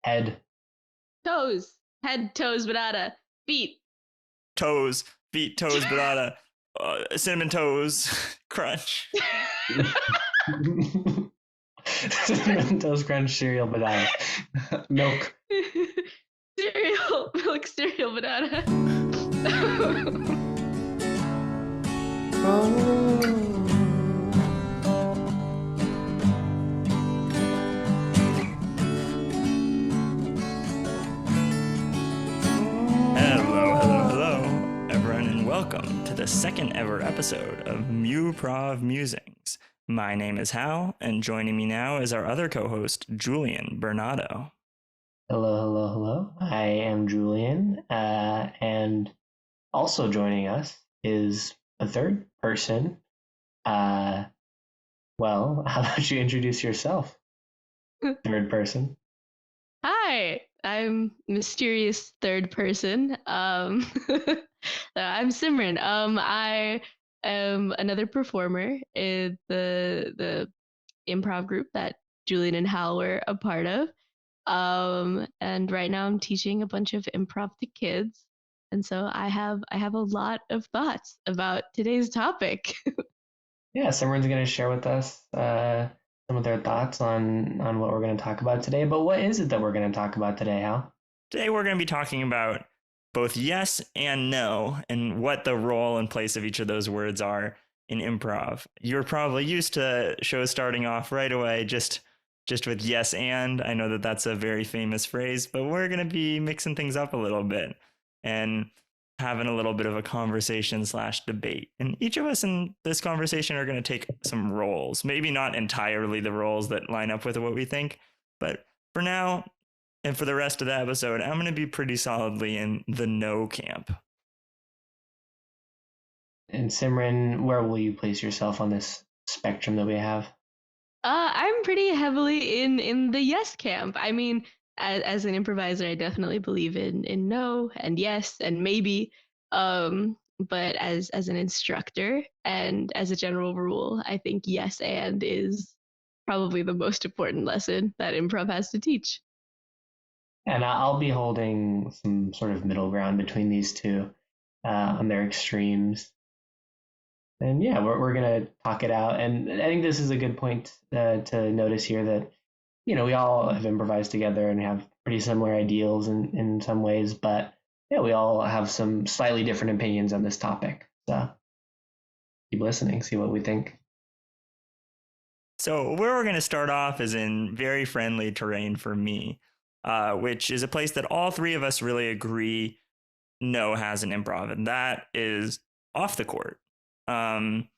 Head. Toes. Head, toes, banana. Feet. Toes, feet, toes, banana, cinnamon toast crunch. Cinnamon Toast Crunch cereal banana. Milk. Cereal. Milk cereal banana. Hello, everyone, and welcome to the second ever episode of Muprov Musings. My name is Hal, and joining me now is our other co-host, Julian Bernardo. Hello. I am Julian, and also joining us is a third person. Well, how about you introduce yourself, third person? Hi, I'm mysterious third person. I'm Simran. I am another performer in the improv group that Julian and Hal were a part of. And right now I'm teaching a bunch of improv to kids. And so I have a lot of thoughts about today's topic. Yeah, Simran's going to share with us some of their thoughts on what we're going to talk about today. But what is it that we're going to talk about today, Hal? Today we're going to be talking about both yes and no and what the role and place of each of those words are in improv. You're probably used to shows starting off right away just with yes and. I know that that's a very famous phrase, but we're going to be mixing things up a little bit and having a little bit of a conversation / debate. And each of us in this conversation are going to take some roles, maybe not entirely the roles that line up with what we think, but for now and for the rest of the episode, I'm going to be pretty solidly in the no camp. And Simran, where will you place yourself on this spectrum that we have? I'm pretty heavily in the yes camp. I mean, as an improviser, I definitely believe in no and yes and maybe. But as an instructor and as a general rule, I think yes and is probably the most important lesson that improv has to teach. And I'll be holding some sort of middle ground between these two on their extremes. And yeah, we're going to talk it out. And I think this is a good point to notice here that, we all have improvised together and have pretty similar ideals in some ways, but yeah, we all have some slightly different opinions on this topic. So keep listening, see what we think. So where we're going to start off is in very friendly terrain for me, which is a place that all three of us really agree no has an improv, and that is off the court. Any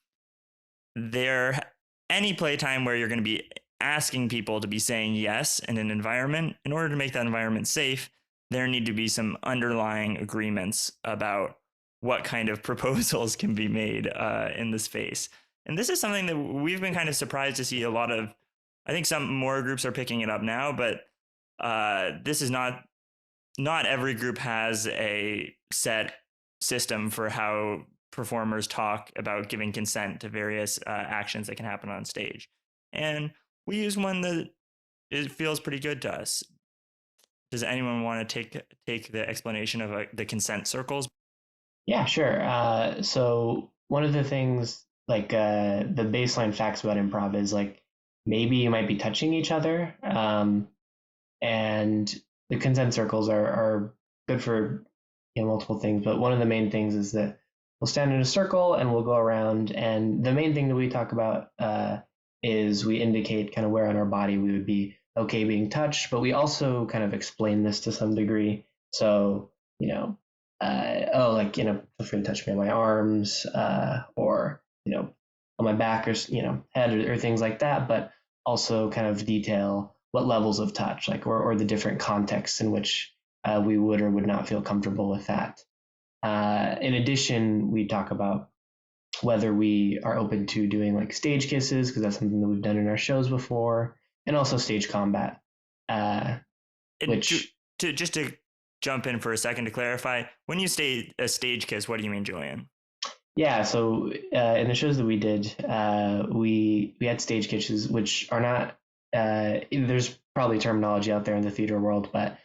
playtime where you're going to be asking people to be saying yes in an environment, in order to make that environment safe, there need to be some underlying agreements about what kind of proposals can be made in the space. And this is something that we've been kind of surprised to see a lot of. I think some more groups are picking it up now, but this is not every group has a set system for how performers talk about giving consent to various actions that can happen on stage. And we use one that it feels pretty good to us. Does anyone want to take the explanation of the consent circles? Yeah, sure. So one of the things, like the baseline facts about improv is like maybe you might be touching each other, and the consent circles are good for multiple things. But one of the main things is that we'll stand in a circle and we'll go around, and the main thing that we talk about is we indicate kind of where on our body we would be okay being touched, but we also kind of explain this to some degree. So, feel free to touch me on my arms, or, on my back, or, head, or things like that, but also kind of detail what levels of touch, like, or the different contexts in which we would or would not feel comfortable with that. In addition, we talk about whether we are open to doing like stage kisses, because that's something that we've done in our shows before, and also stage combat. To jump in for a second to clarify, when you say a stage kiss, what do you mean, Julian? Yeah, so in the shows that we did, we had stage kisses, which are not. There's probably terminology out there in the theater world, but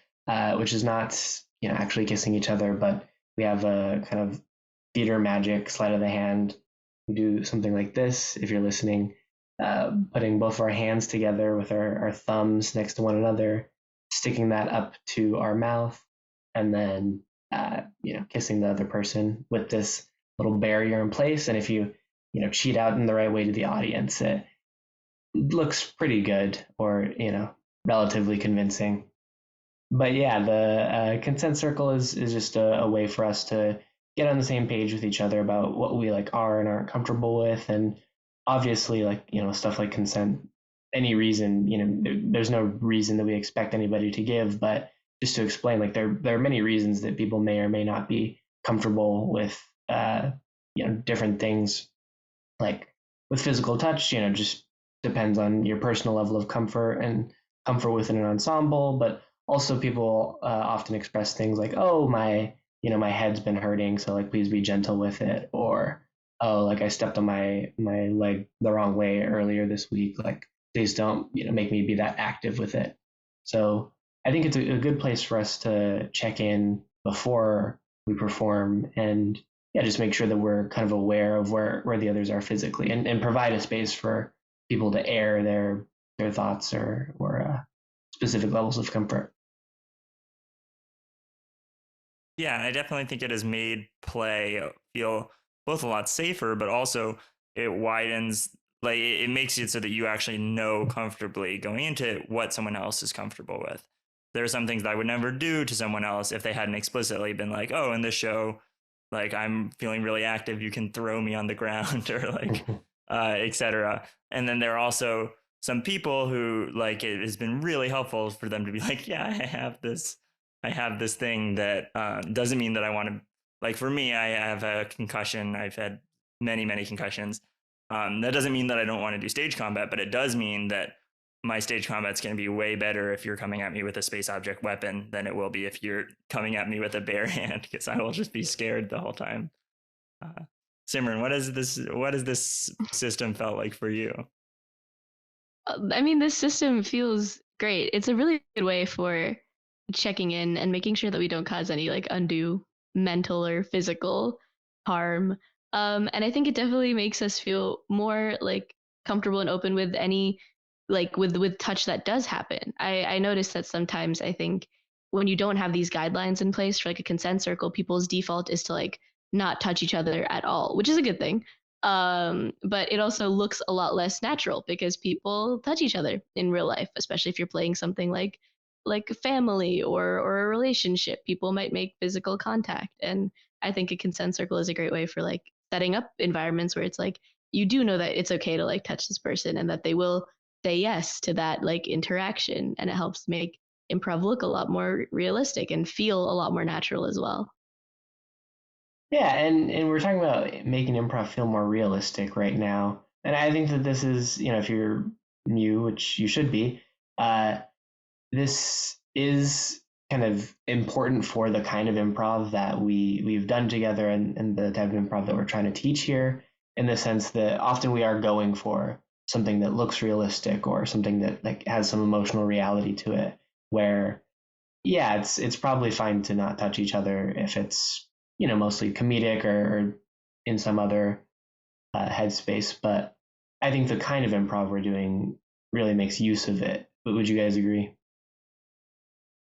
which is not actually kissing each other, but we have a kind of theater magic sleight of the hand. We do something like this if you're listening, putting both of our hands together with our thumbs next to one another, sticking that up to our mouth, and then kissing the other person with this little barrier in place. And if you cheat out in the right way to the audience, it looks pretty good, or relatively convincing. But yeah, the consent circle is just a way for us to get on the same page with each other about what we like are and aren't comfortable with. And obviously, like stuff like consent, any reason, there's no reason that we expect anybody to give, but just to explain, like there are many reasons that people may or may not be comfortable with different things, like with physical touch, just depends on your personal level of comfort and comfort within an ensemble. But also people often express things like, oh, my head's been hurting, so like please be gentle with it, or oh, like I stepped on my leg the wrong way earlier this week, like please don't make me be that active with it. So I think it's a good place for us to check in before we perform, and yeah, just make sure that we're kind of aware of where the others are physically, and provide a space for people to air their thoughts or specific levels of comfort. Yeah, I definitely think it has made play feel both a lot safer, but also it widens, like it makes it so that you actually know comfortably going into what someone else is comfortable with. There are some things that I would never do to someone else if they hadn't explicitly been like, oh, in this show, like I'm feeling really active, you can throw me on the ground or like, etc. And then there are also some people who like it has been really helpful for them to be like, yeah, I have this thing that doesn't mean that I want to, like for me, I have a concussion. I've had many concussions. That doesn't mean that I don't want to do stage combat, but it does mean that my stage combat's going to be way better if you're coming at me with a space object weapon than it will be if you're coming at me with a bare hand, because I will just be scared the whole time. Simran, what has this system felt like for you? I mean, this system feels great. It's a really good way for checking in and making sure that we don't cause any like undue mental or physical harm. And I think it definitely makes us feel more like comfortable and open with any like with touch that does happen. I noticed that sometimes I think when you don't have these guidelines in place for like a consent circle, people's default is to like not touch each other at all, which is a good thing. But it also looks a lot less natural because people touch each other in real life, especially if you're playing something like a family or a relationship. People might make physical contact, and I think a consent circle is a great way for like setting up environments where it's like you do know that it's okay to like touch this person and that they will say yes to that like interaction, and it helps make improv look a lot more realistic and feel a lot more natural as well. Yeah, and we're talking about making improv feel more realistic right now. And I think that this is, if you're new, which you should be, this is kind of important for the kind of improv that we've done together, and the type of improv that we're trying to teach here, in the sense that often we are going for something that looks realistic or something that like has some emotional reality to it, where yeah, it's probably fine to not touch each other if it's mostly comedic or in some other headspace. But I think the kind of improv we're doing really makes use of it. But would you guys agree?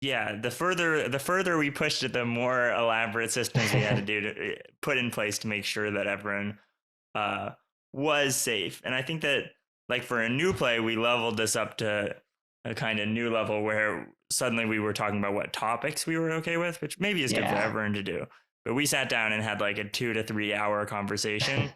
Yeah, the further we pushed it, the more elaborate systems we had to do to put in place to make sure that everyone uh, was safe. And I think that like for a new play, we leveled this up to a kind of new level where suddenly we were talking about what topics we were okay with, which maybe is good for Yeah. everyone to do. But we sat down and had like a 2 to 3 hour conversation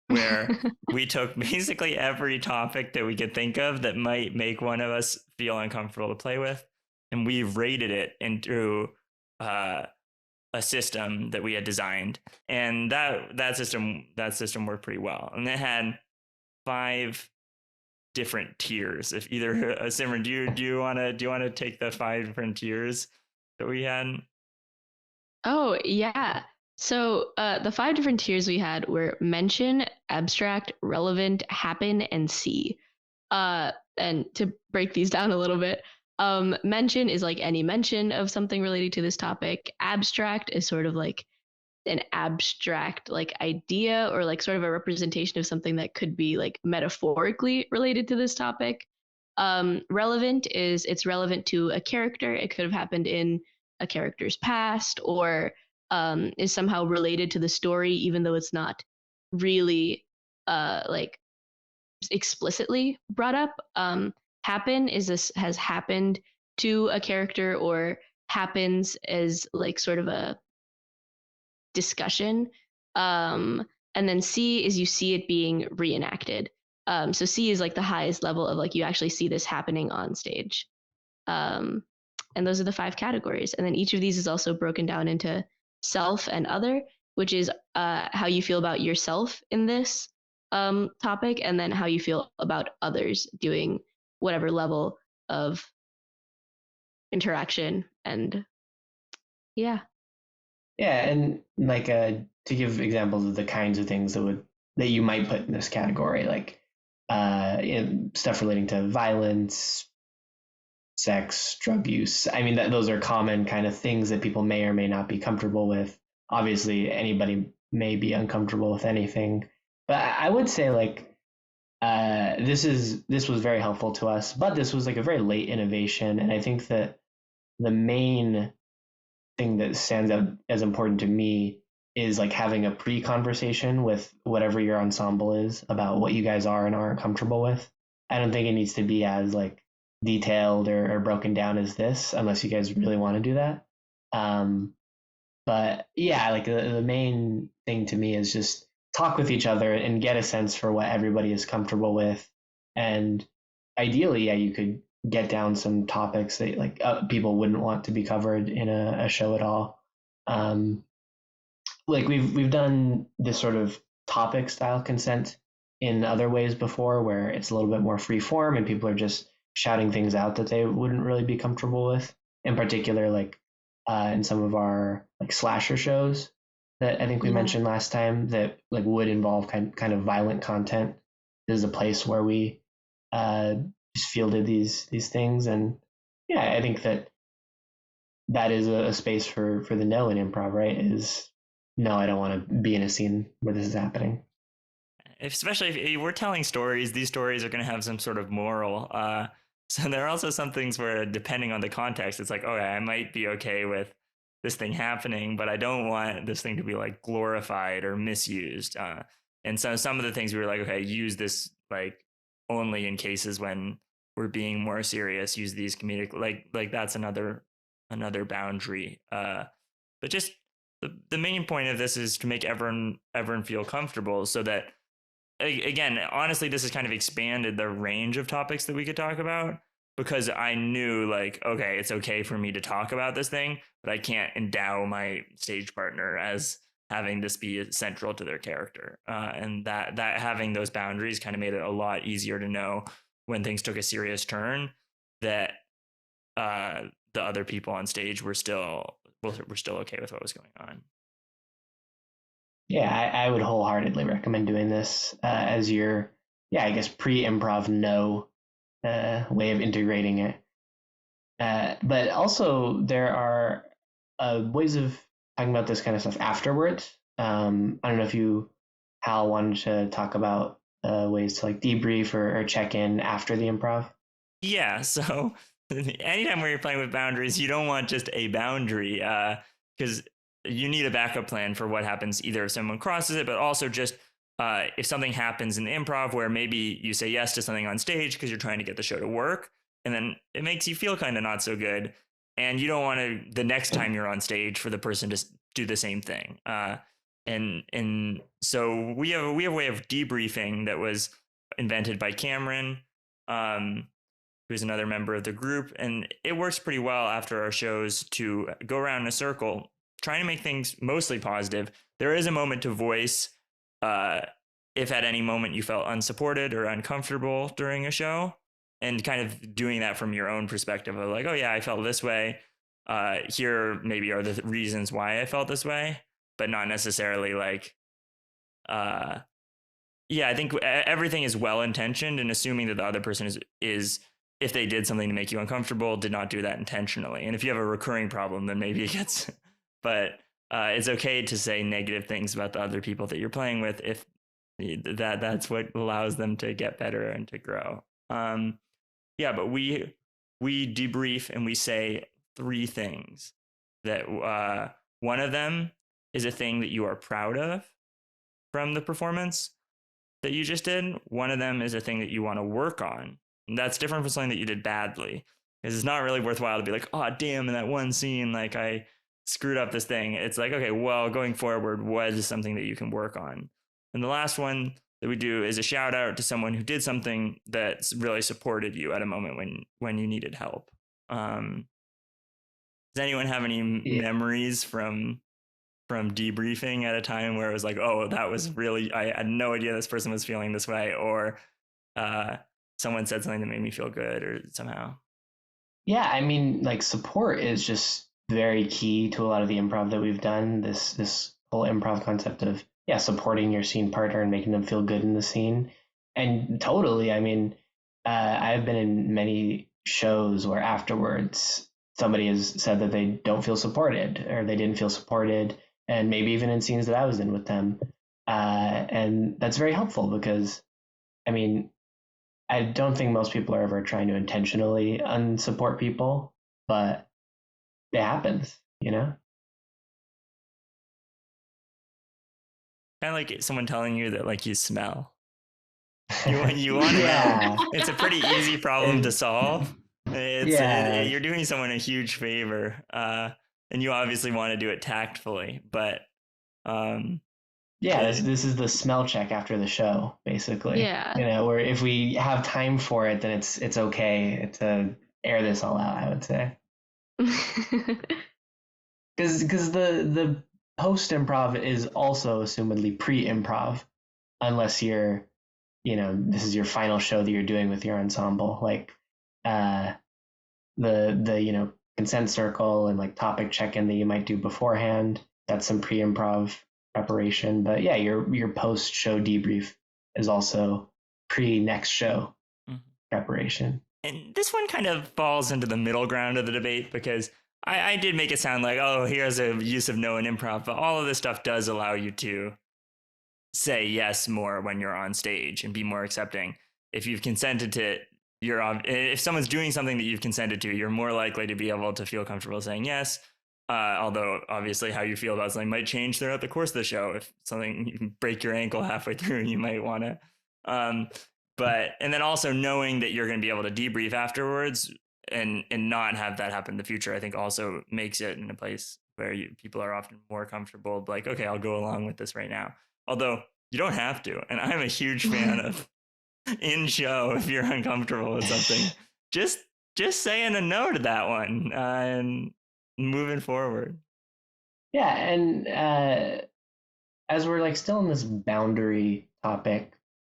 where we took basically every topic that we could think of that might make one of us feel uncomfortable to play with, and we rated it into a system that we had designed, and that system worked pretty well. And it had 5 different tiers. If either Simran, do you want to take the 5 different tiers that we had? Oh, yeah. So the 5 different tiers we had were mention, abstract, relevant, happen, and see. And to break these down a little bit, Mention is like any mention of something related to this topic. Abstract is sort of like an abstract like idea or like sort of a representation of something that could be like metaphorically related to this topic. Relevant is it's relevant to a character. It could have happened in a character's past or is somehow related to the story, even though it's not really like explicitly brought up. Happen is this has happened to a character or happens as like sort of a discussion. And then C is you see it being reenacted. So C is like the highest level of like you actually see this happening on stage. Um, and those are the 5 categories. And then each of these is also broken down into self and other, which is how you feel about yourself in this topic, and then how you feel about others doing whatever level of interaction. And yeah. Yeah, and like to give examples of the kinds of things that you might put in this category, like stuff relating to violence, sex, drug use. I mean, those are common kind of things that people may or may not be comfortable with. Obviously, anybody may be uncomfortable with anything, but I would say like this was very helpful to us, but this was like a very late innovation, and I think that the main thing that stands out as important to me is like having a pre-conversation with whatever your ensemble is about what you guys are and aren't comfortable with. I don't think it needs to be as like detailed or broken down as this, unless you guys really want to do that. But yeah, like the main thing to me is just talk with each other and get a sense for what everybody is comfortable with. And ideally, yeah, you could get down some topics that like people wouldn't want to be covered in a show at all. Like we've done this sort of topic style consent in other ways before, where it's a little bit more free form and people are just shouting things out that they wouldn't really be comfortable with. In particular, like in some of our like slasher shows that I think we mentioned last time that like would involve kind of violent content. This is a place where we just fielded these things, and yeah, I think that is a space for the no in improv, right? Is no, I don't want to be in a scene where this is happening. Especially if we're telling stories, these stories are going to have some sort of moral. So there are also some things where, depending on the context, it's like, okay, I might be okay with this thing happening, but I don't want this thing to be like glorified or misused. And so some of the things we were like, okay, use this like only in cases when we're being more serious. Use these comedic, like that's another boundary. But just the main point of this is to make everyone feel comfortable, so that again, honestly, this has kind of expanded the range of topics that we could talk about, because I knew like, okay, it's okay for me to talk about this thing, but I can't endow my stage partner as having this be central to their character. And that having those boundaries kind of made it a lot easier to know when things took a serious turn that the other people on stage were still okay with what was going on. Yeah, I would wholeheartedly recommend doing this as your, yeah, I guess pre-improv no way of integrating it. But also there are ways of talking about this kind of stuff afterwards. I don't know if Hal, wanted to talk about ways to like debrief or check in after the improv. Yeah, so anytime where you're playing with boundaries, you don't want just a boundary, because you need a backup plan for what happens, either if someone crosses it, but also just if something happens in the improv where maybe you say yes to something on stage because you're trying to get the show to work, and then it makes you feel kind of not so good, and you don't want to the next time you're on stage for the person to do the same thing. And so we have a way of debriefing that was invented by Cameron, who's another member of the group, and it works pretty well after our shows to go around in a circle, trying to make things mostly positive. There is a moment to voice if at any moment you felt unsupported or uncomfortable during a show, and kind of doing that from your own perspective of like, oh yeah, I felt this way. Here maybe are the reasons why I felt this way, but not necessarily like, yeah, I think everything is well intentioned, and assuming that the other person is if they did something to make you uncomfortable, did not do that intentionally. And if you have a recurring problem, then maybe it gets, but it's okay to say negative things about the other people that you're playing with if that's what allows them to get better and to grow. Yeah, but we debrief and we say three things that one of them is a thing that you are proud of from the performance that you just did. One of them is a thing that you want to work on. And that's different from something that you did badly. Because it's not really worthwhile to be like, oh, damn, in that one scene, like I screwed up this thing. It's like, okay, well, going forward, what is something that you can work on? And the last one that we do is a shout out to someone who did something that really supported you at a moment when you needed help. Does anyone have any memories from debriefing at a time where it was like, oh, that was really, I had no idea this person was feeling this way, or someone said something that made me feel good or somehow? Yeah, I mean, like support is just very key to a lot of the improv that we've done. This whole improv concept of supporting your scene partner and making them feel good in the scene. And totally, I mean, I've been in many shows where afterwards somebody has said that they don't feel supported or they didn't feel supported, and maybe even in scenes that I was in with them. And that's very helpful because, I mean, I don't think most people are ever trying to intentionally unsupport people, but it happens, you know? Kind of like someone telling you that like you smell. You want to know. It's a pretty easy problem to solve. You're doing someone a huge favor, and you obviously want to do it tactfully, but this is the smell check after the show, basically. Yeah. You know, where if we have time for it, then it's okay to air this all out, I would say. Because the post improv is also assumedly pre-improv, unless you're, this is your final show that you're doing with your ensemble, like the consent circle and like topic check-in that you might do beforehand. That's some pre-improv preparation. But yeah, your post-show debrief is also pre-next show preparation. And this one kind of falls into the middle ground of the debate because I did make it sound like, oh, here's a use of no in improv, but all of this stuff does allow you to say yes more when you're on stage and be more accepting. If you've consented to if someone's doing something that you've consented to, you're more likely to be able to feel comfortable saying yes. Although obviously how you feel about something might change throughout the course of the show. If something, you can break your ankle halfway through, you might want to. And then also knowing that you're going to be able to debrief afterwards and not have that happen in the future, I think also makes it in a place where people are often more comfortable. Like, okay, I'll go along with this right now. Although you don't have to. And I'm a huge fan of in show, if you're uncomfortable with something, just saying a no to that one and moving forward. Yeah, and as we're like still in this boundary topic,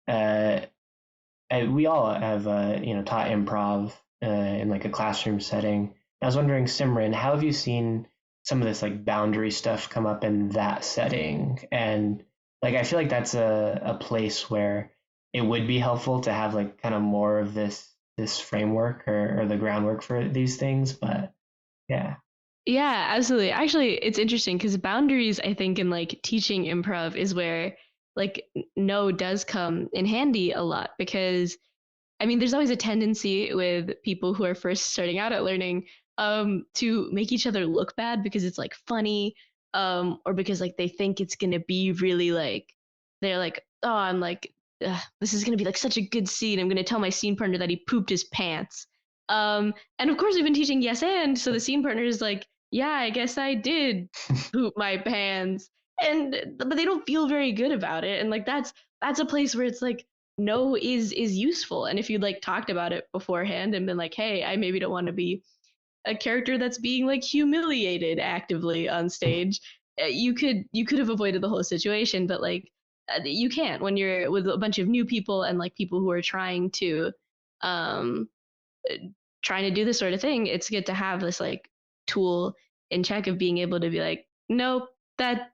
we all have taught improv in like a classroom setting. I was wondering, Simran, how have you seen some of this like boundary stuff come up in that setting? And like I feel like that's a place where it would be helpful to have like kind of more of this framework or the groundwork for these things. But yeah. Yeah, absolutely. Actually, it's interesting because boundaries, I think, in like teaching improv is where like no does come in handy a lot because I mean, there's always a tendency with people who are first starting out at learning to make each other look bad because it's like funny or because like they think it's gonna be really like they're like, oh, I'm like this is gonna be like such a good scene. I'm gonna tell my scene partner that he pooped his pants. And of course, we've been teaching yes and, so the scene partner is like, yeah, I guess I did poop my pants, but they don't feel very good about it, and like that's a place where it's like no is useful, and if you'd like talked about it beforehand and been like, hey, I maybe don't want to be a character that's being like humiliated actively on stage, you could have avoided the whole situation, but like you can't when you're with a bunch of new people and like people who are um trying to do this sort of thing. It's good to have this like tool in check of being able to be like, nope, that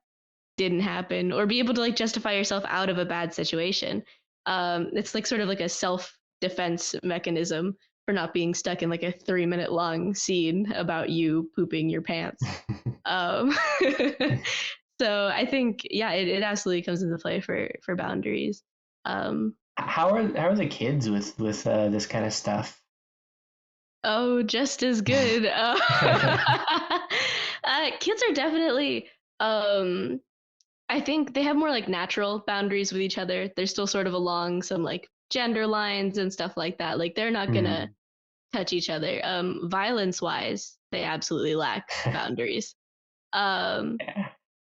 didn't happen, or be able to like justify yourself out of a bad situation. It's like sort of like a self-defense mechanism for not being stuck in like a 3-minute long scene about you pooping your pants. Um, so I think, yeah, it absolutely comes into play for boundaries. Um, How are the kids with this kind of stuff? oh, just as good. Kids are definitely, um, I think they have more like natural boundaries with each other. They're still sort of along some like gender lines and stuff like that. Like they're not gonna Mm. touch each other. Violence wise, they absolutely lack boundaries. Um, Yeah.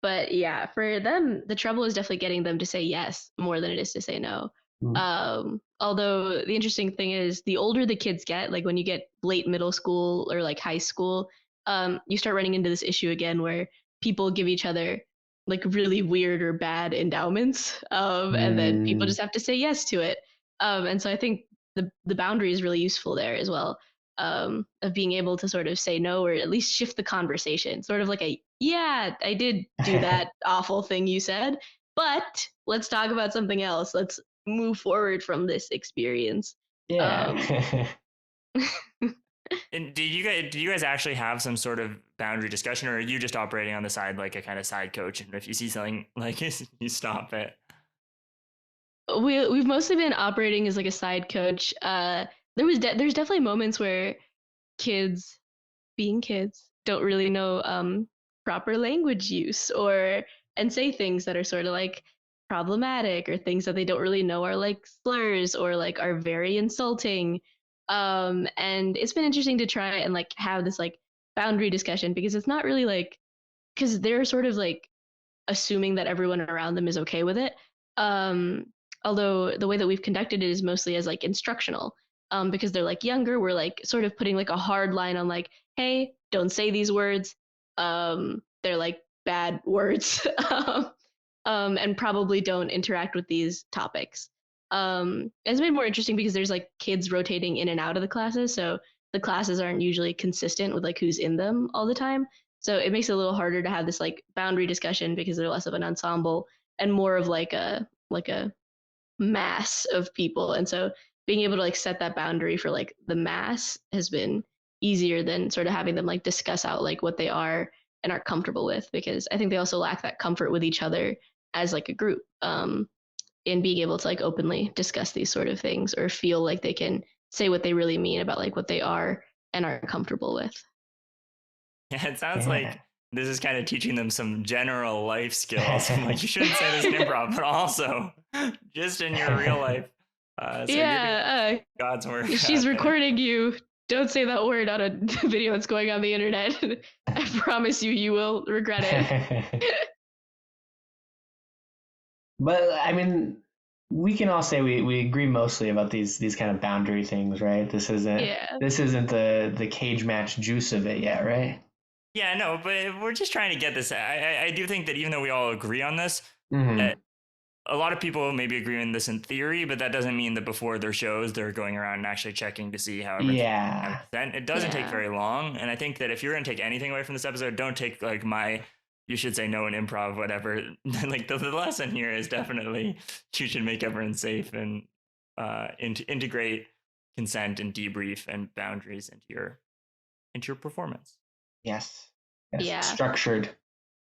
but yeah, for them, the trouble is definitely getting them to say yes more than it is to say no. Mm. Although the interesting thing is, the older the kids get, like when you get late middle school or like high school, you start running into this issue again where people give each other like really weird or bad endowments, and then people Mm. just have to say yes to it. And so I think the boundary is really useful there as well, of being able to sort of say no or at least shift the conversation, sort of like a, yeah, I did do that awful thing you said, but let's talk about something else. Let's move forward from this experience. Um, Yeah. And do you guys actually have some sort of boundary discussion, or are you just operating on the side like a kind of side coach? And if you see something like you stop it. we've mostly been operating as like a side coach. There's definitely moments where kids being kids don't really know proper language use, or and say things that are sort of like problematic, or things that they don't really know are like slurs or like are very insulting. And it's been interesting to try and like have this like boundary discussion, because it's not really like, because they're sort of like assuming that everyone around them is okay with it. Um, Although the way that we've conducted it is mostly as like instructional, because they're like younger, we're like sort of putting like a hard line on like, hey, don't say these words. They're like bad words, and probably don't interact with these topics. It's made more interesting because there's like kids rotating in and out of the classes, so the classes aren't usually consistent with like who's in them all the time. So it makes it a little harder to have this like boundary discussion, because they're less of an ensemble and more of like a mass of people. And so being able to like set that boundary for like the mass has been easier than sort of having them like discuss out like what they are and are comfortable with, because I think they also lack that comfort with each other as like a group, in being able to like openly discuss these sort of things, or feel like they can say what they really mean about like what they are and are comfortable with. Yeah, it sounds Yeah. like this is kind of teaching them some general life skills. Like you shouldn't say this in improv, but also just in your real life. So you're doing Yeah, God's work she's out there. recording you. Don't say that word on a video that's going on the internet. I promise you, you will regret it. But I mean, we can all say we agree mostly about these kind of boundary things, right? This isn't Yeah. this isn't the cage match juice of it yet, right? Yeah, no, but we're just trying to get this. I do think that even though we all agree on this, Mm-hmm. that a lot of people maybe agree on this in theory, but that doesn't mean that before their shows they're going around and actually checking to see how everything Yeah. is. It doesn't take Yeah. very long, and I think that if you're going to take anything away from this episode, don't take like my you should say no in improv, whatever. Like the lesson here is definitely you should make everyone safe and integrate consent and debrief and boundaries into your performance. Yes. Yes. Yeah. Structured.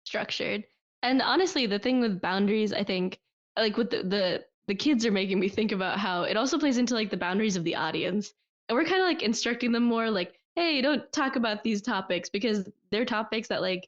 Structured. And honestly, the thing with boundaries, I think, like with the kids are making me think about how it also plays into like the boundaries of the audience. And we're kind of like instructing them more like, hey, don't talk about these topics, because they're topics that like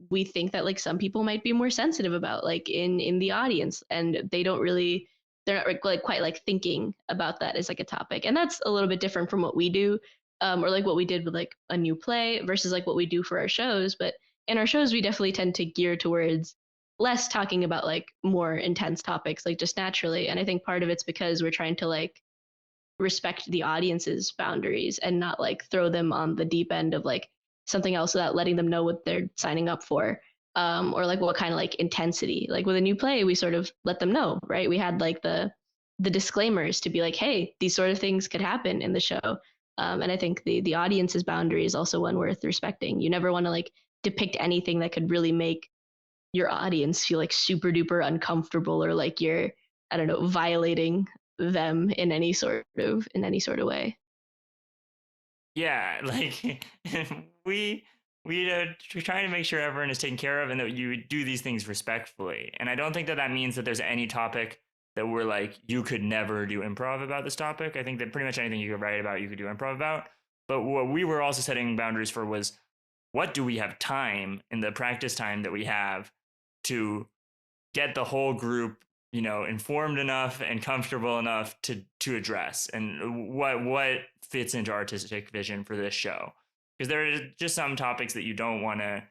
we think that like some people might be more sensitive about, like in the audience, and they don't really, they're not like quite like thinking about that as like a topic. And that's a little bit different from what we do, or like what we did with like a new play versus like what we do for our shows. But in our shows we definitely tend to gear towards less talking about like more intense topics, like just naturally. And I think part of it's because we're trying to like respect the audience's boundaries and not like throw them on the deep end of like something else without letting them know what they're signing up for, or like what kind of like intensity. Like with a new play we sort of let them know, right? We had like the disclaimers to be like, hey, these sort of things could happen in the show. And I think the audience's boundary is also one worth respecting. You never want to like depict anything that could really make your audience feel like super duper uncomfortable, or like you're, I don't know, violating them in any sort of way. Yeah, like we we're trying to make sure everyone is taken care of and that you do these things respectfully. And I don't think that that means that there's any topic that we're like you could never do improv about this topic. I think that pretty much anything you could write about, you could do improv about. But what we were also setting boundaries for was what do we have time in the practice time that we have to get the whole group, informed enough and comfortable enough to address, and what fits into artistic vision for this show, because there are just some topics that you don't want to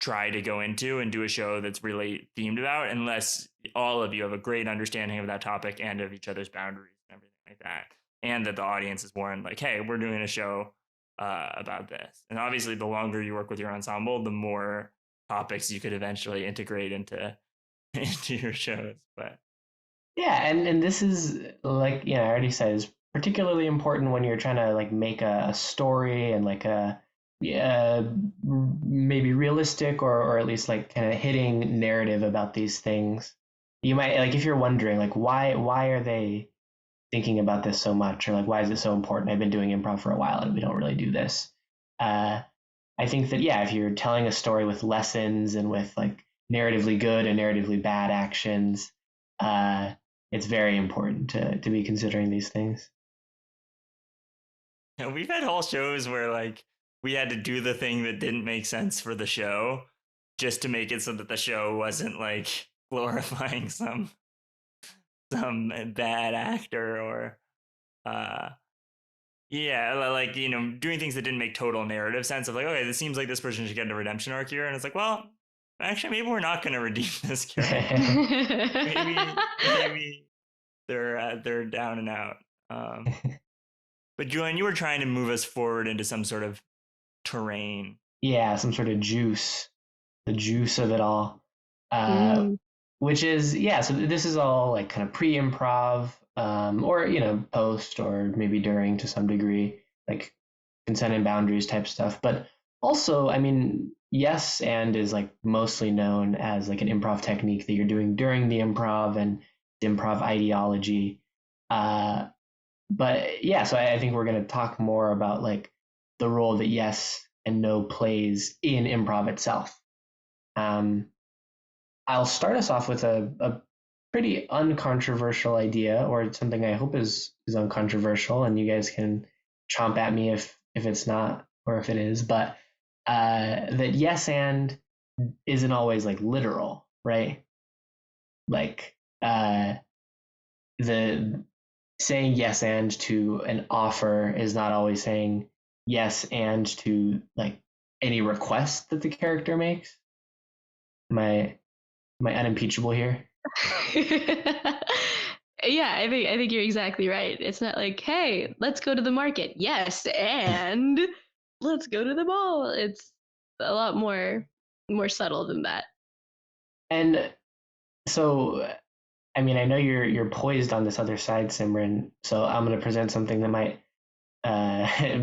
try to go into and do a show that's really themed about unless all of you have a great understanding of that topic and of each other's boundaries and everything like that, and that the audience is warned like, hey, we're doing a show about this. And obviously the longer you work with your ensemble, the more topics you could eventually integrate into into your shows. But Yeah, and this is like I already said, is particularly important when you're trying to like make a story and like a yeah, maybe realistic or at least like kind of hitting narrative about these things. You might like if you're wondering like why are they thinking about this so much, or like why is it so important? I've been doing improv for a while and we don't really do this. Uh, I think that if you're telling a story with lessons and with like narratively good and narratively bad actions, uh, it's very important to be considering these things. we've had whole shows where like we had to do the thing that didn't make sense for the show just to make it so that the show wasn't like glorifying some bad actor or uh yeah, like doing things that didn't make total narrative sense of like, okay, this seems like this person should get a redemption arc here, and it's like, well, actually maybe we're not going to redeem this character. maybe they're down and out. But Julian, you were trying to move us forward into some sort of terrain. Yeah, some sort of juice, the juice of it all. Mm. Which is so this is all like kind of pre-improv, or post or maybe during to some degree, like consent and boundaries type stuff. But also, I mean, yes and is like mostly known as like an improv technique that you're doing during the improv and improv ideology. But so I think we're going to talk more about like the role that yes and no plays in improv itself. Um, I'll start us off with a pretty uncontroversial idea, or something I hope is uncontroversial, and you guys can chomp at me if it's not or if it is. But that yes and isn't always like literal, right? Like the saying yes and to an offer is not always saying yes and to like any request that the character makes. Am I unimpeachable here? Yeah, I think you're exactly right. It's not like, hey, let's go to the market. Yes, and let's go to the mall. It's a lot more subtle than that. And so, I mean, I know you're poised on this other side, Simran. So I'm going to present something that might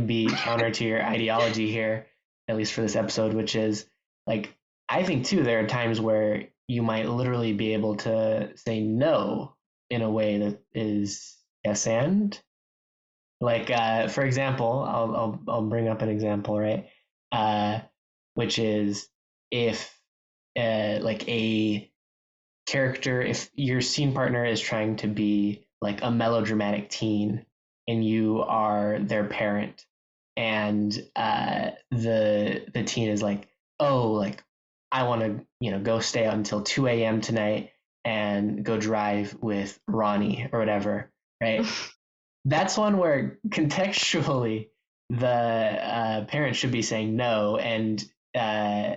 be counter to your ideology here, at least for this episode, which is like I think too there are times where you might literally be able to say no in a way that is yes and like for example, I'll bring up an example, right? Uh, which is if like a character, if your scene partner is trying to be like a melodramatic teen and you are their parent, and the teen is like, oh, like I want to go stay out until 2 a.m. tonight and go drive with Ronnie or whatever, right? That's one where contextually the parent should be saying no, and uh,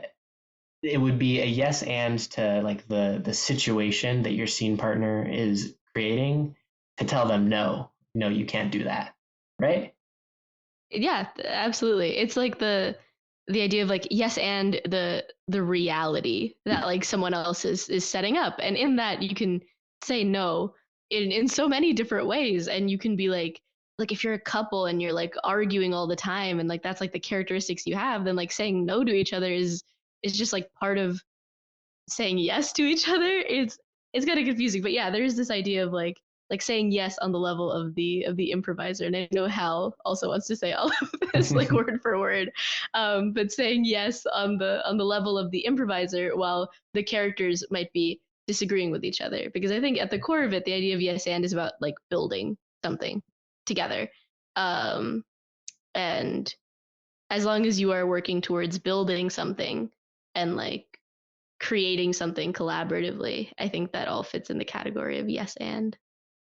it would be a yes and to like the situation that your scene partner is creating, to tell them no, you can't do that, right? Yeah, absolutely. It's like the idea of like yes and the reality that like someone else is setting up. And in that you can say no in so many different ways. And you can be like if you're a couple and you're like arguing all the time and like that's like the characteristics you have, then like saying no to each other is just like part of saying yes to each other. It's kind of confusing. But yeah, there's this idea of like like saying yes on the level of the improviser. And I know Hal also wants to say all of this like word for word, but saying yes on the level of the improviser while the characters might be disagreeing with each other. Because I think at the core of it, the idea of yes and is about like building something together. And as long as you are working towards building something and like creating something collaboratively, I think that all fits in the category of yes and.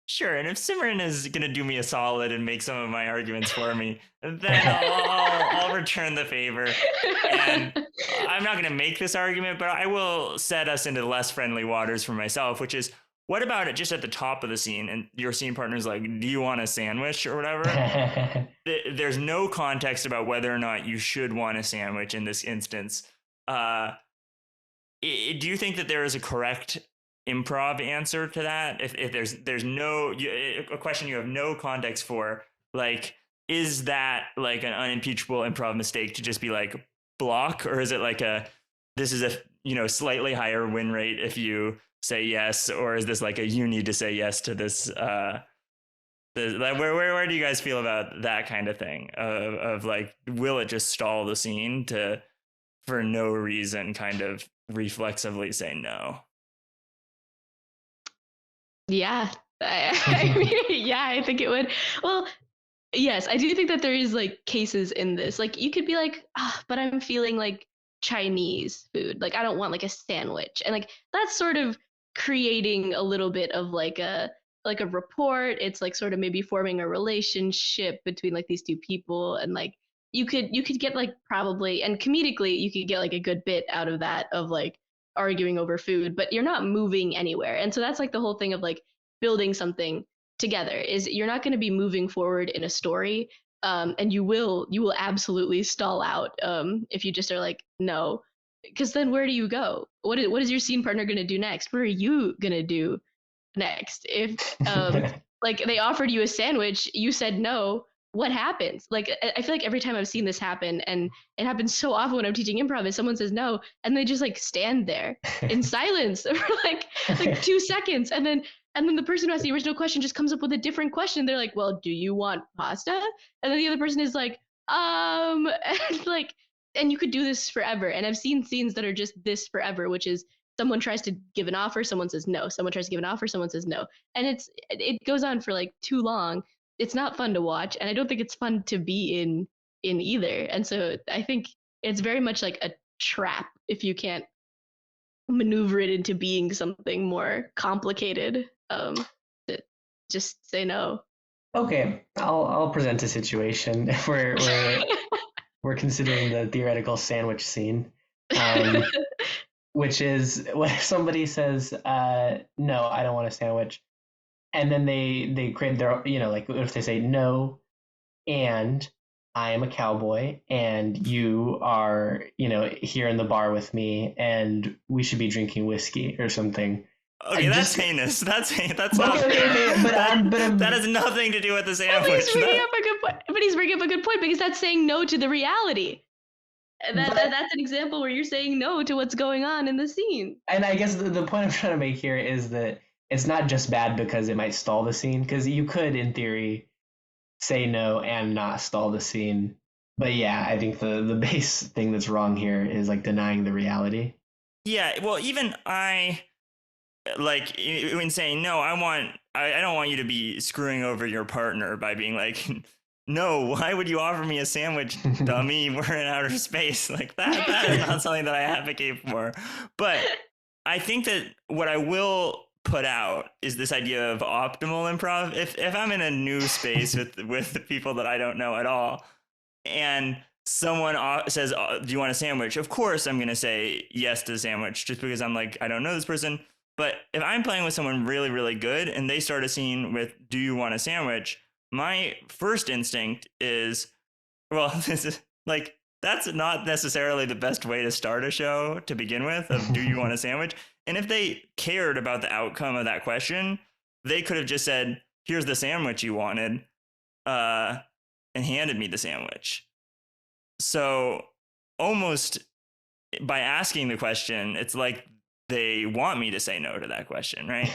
Sure, and if Simran is going to do me a solid and make some of my arguments for me, then I'll return the favor. And I'm not going to make this argument, but I will set us into less friendly waters for myself, which is, what about it just at the top of the scene and your scene partner's like, do you want a sandwich or whatever? There's no context about whether or not you should want a sandwich in this instance. Do you think that there is a correct improv answer to that? If there's no a question you have no context for, like, is that like an unimpeachable improv mistake to just be like block, or is it like this is a slightly higher win rate if you say yes, or is this like you need to say yes to this? Where do you guys feel about that kind of thing? Of like, will it just stall the scene to, for no reason, kind of reflexively say no? Yeah, I think it would. Well, yes, I do think that there is like cases in this. Like you could be like, but I'm feeling like Chinese food. Like I don't want like a sandwich. And like that's sort of creating a little bit of like a rapport. It's like sort of maybe forming a relationship between like these two people, and like you could get like probably, and comedically you could get like a good bit out of that, of like arguing over food, but you're not moving anywhere. And so that's like the whole thing of like building something together, is you're not going to be moving forward in a story, and you will absolutely stall out if you just are like no, because then where do you go? What is your scene partner going to do next? What are you going to do next? If like they offered you a sandwich, you said no, what happens? Like I feel like every time I've seen this happen, and it happens so often when I'm teaching improv, is someone says no and they just like stand there in silence for like 2 seconds, and then the person who asked the original question just comes up with a different question. They're like, well, do you want pasta? And then the other person is like, and like, and you could do this forever. And I've seen scenes that are just this forever, which is someone tries to give an offer, someone says no, someone tries to give an offer, someone says no, and it goes on for like too long. It's not fun to watch, and I don't think it's fun to be in either. And so I think it's very much like a trap if you can't maneuver it into being something more complicated. To just say no. Okay, I'll present a situation where we're considering the theoretical sandwich scene, which is when somebody says, no, I don't want a sandwich. And then they create their, like if they say no, and I am a cowboy and you are, here in the bar with me and we should be drinking whiskey or something. Okay, that's heinous. That's not. Okay, but that has nothing to do with the sandwich. But he's bringing up a good point. But he's bringing up a good point, because that's saying no to the reality. That's an example where you're saying no to what's going on in the scene. And I guess the point I'm trying to make here is that it's not just bad because it might stall the scene, because you could, in theory, say no and not stall the scene. But yeah, I think the base thing that's wrong here is like denying the reality. Yeah, well, even I, like, when saying no, I don't want you to be screwing over your partner by being like, no, why would you offer me a sandwich, dummy? We're in outer space. Like that is not something that I advocate for. But I think that what I will put out is this idea of optimal improv. If I'm in a new space with people that I don't know at all, and someone says, do you want a sandwich? Of course I'm going to say yes to the sandwich, just because I'm like, I don't know this person. But if I'm playing with someone really, really good and they start a scene with, do you want a sandwich? My first instinct is, well, this is like, that's not necessarily the best way to start a show to begin with, of do you want a sandwich? And if they cared about the outcome of that question, they could have just said, here's the sandwich you wanted, and handed me the sandwich. So almost by asking the question, it's like they want me to say no to that question, right?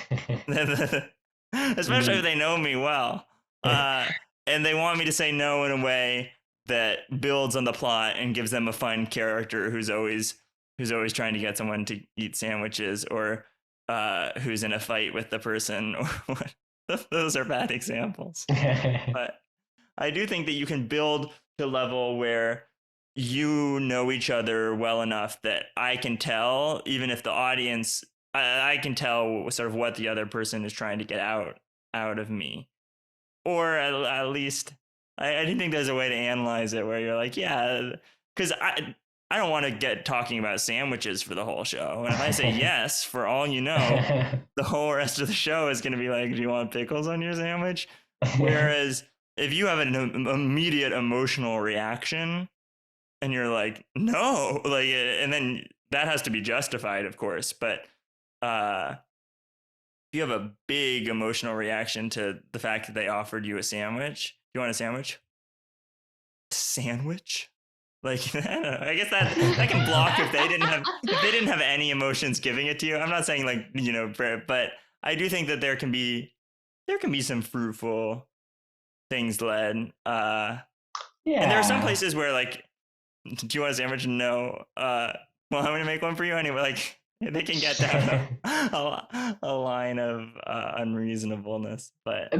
especially if they know me well. And they want me to say no in a way that builds on the plot and gives them a fun character who's always trying to get someone to eat sandwiches, or who's in a fight with the person, or what. Those are bad examples. But I do think that you can build to a level where you know each other well enough that I can tell, even if the audience, I can tell sort of what the other person is trying to get out of me, or at least I do think there's a way to analyze it where you're like, yeah, because I don't want to get talking about sandwiches for the whole show. And if I say yes, for all you know, the whole rest of the show is going to be like, do you want pickles on your sandwich? Whereas if you have an immediate emotional reaction and you're like, no, like, and then that has to be justified, of course. But if you have a big emotional reaction to the fact that they offered you a sandwich, do you want a sandwich? Sandwich? Like, I don't know. I guess that can block if they didn't have any emotions giving it to you. I'm not saying like, but I do think that there can be some fruitful things led. And there are some places where like, do you want a sandwich? No. Well, I'm gonna make one for you anyway. Like, they can get down a line of unreasonableness, but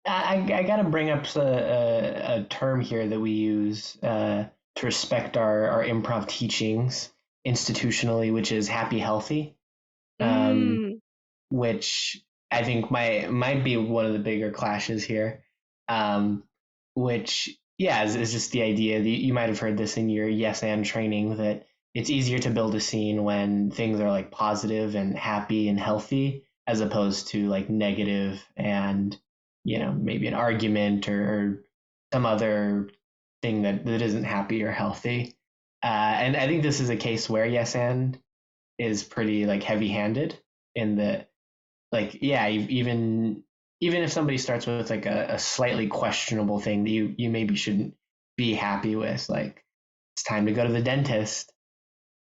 I gotta bring up a term here that we use to respect our improv teachings institutionally, which is happy healthy, which I think might be one of the bigger clashes here, which is just the idea that you might have heard this in your yes and training, that it's easier to build a scene when things are like positive and happy and healthy, as opposed to like negative and maybe an argument or some other thing that isn't happy or healthy. And I think this is a case where yes and is pretty like heavy handed in that, like, yeah, even if somebody starts with like a slightly questionable thing that you maybe shouldn't be happy with, like it's time to go to the dentist.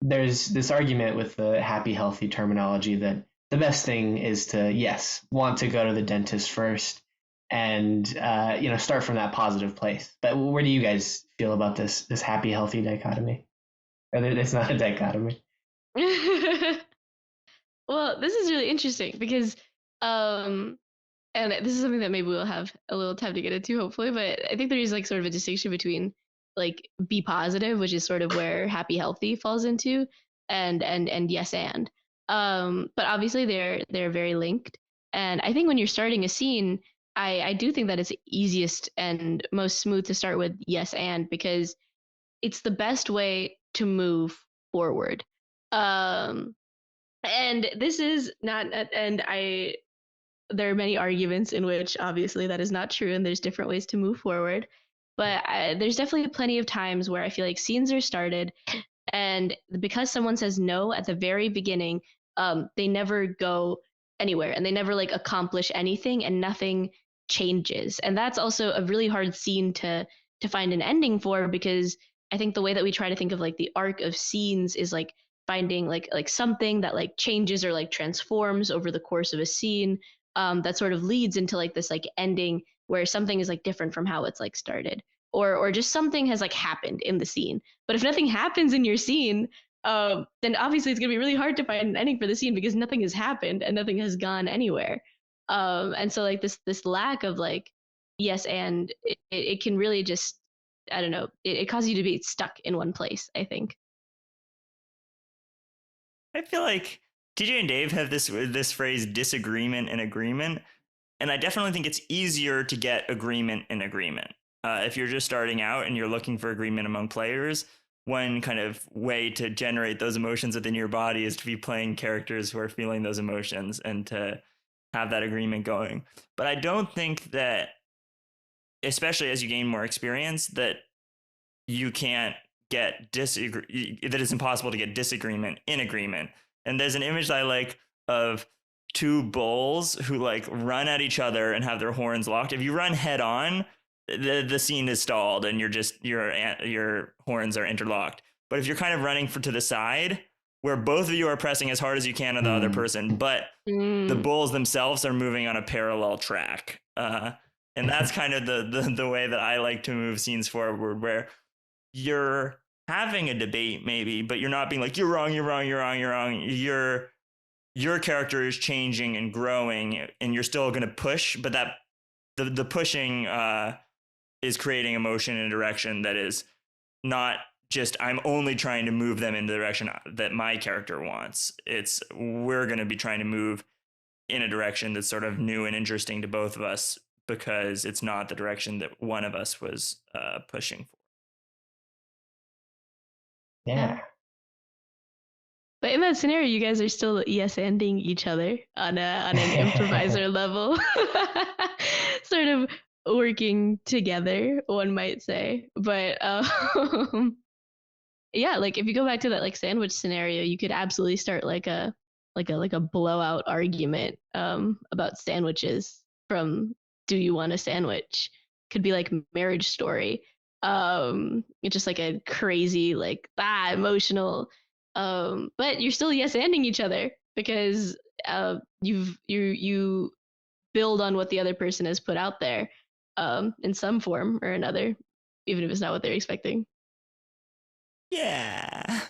There's this argument with the happy healthy terminology that the best thing is to, yes, want to go to the dentist first and start from that positive place. But where do you guys feel about this happy healthy dichotomy? Or it's not a dichotomy. Well, this is really interesting because and this is something that maybe we'll have a little time to get into, hopefully, but I think there is like sort of a distinction between like be positive, which is sort of where happy healthy falls into, and yes and. But obviously they're very linked. And I think when you're starting a scene, I do think that it's easiest and most smooth to start with yes and, because it's the best way to move forward. And this is not, and there are many arguments in which obviously that is not true, and there's different ways to move forward. But there's definitely plenty of times where I feel like scenes are started, and because someone says no at the very beginning, they never go anywhere, and they never like accomplish anything, and nothing changes. And that's also a really hard scene to find an ending for, because I think the way that we try to think of like the arc of scenes is like finding like something that like changes or like transforms over the course of a scene, that sort of leads into like this like ending where something is like different from how it's like started, or just something has like happened in the scene. But if nothing happens in your scene, then obviously it's gonna be really hard to find an ending for the scene, because nothing has happened and nothing has gone anywhere. And so like this lack of like yes and it can really just, I don't know, it causes you to be stuck in one place, I think. I feel like TJ and Dave have this phrase disagreement and agreement, and I definitely think it's easier to get agreement in agreement. If you're just starting out and you're looking for agreement among players, one kind of way to generate those emotions within your body is to be playing characters who are feeling those emotions and to have that agreement going. But I don't think that, especially as you gain more experience, that you can't get that it's impossible to get disagreement in agreement. And there's an image that I like of two bulls who like run at each other and have their horns locked. If you run head on, the scene is stalled and your horns are interlocked. But if you're kind of running to the side, where both of you are pressing as hard as you can on the other person, but the bulls themselves are moving on a parallel track. And that's kind of the way that I like to move scenes forward, where you're having a debate maybe, but you're not being like, you're wrong, you're wrong, you're wrong, you're wrong. Your character is changing and growing, and you're still going to push, but that the pushing is creating emotion in a direction that is not just I'm only trying to move them in the direction that my character wants. It's we're going to be trying to move in a direction that's sort of new and interesting to both of us, because it's not the direction that one of us was pushing for. Yeah. But in that scenario, you guys are still yes-anding each other on an improviser level, sort of working together, one might say. But yeah, like if you go back to that like sandwich scenario, you could absolutely start like a blowout argument about sandwiches from "Do you want a sandwich?" Could be like Marriage Story. It's just like a crazy like emotional. But you're still yes-anding each other because you build on what the other person has put out there in some form or another, even if it's not what they're expecting. Yeah.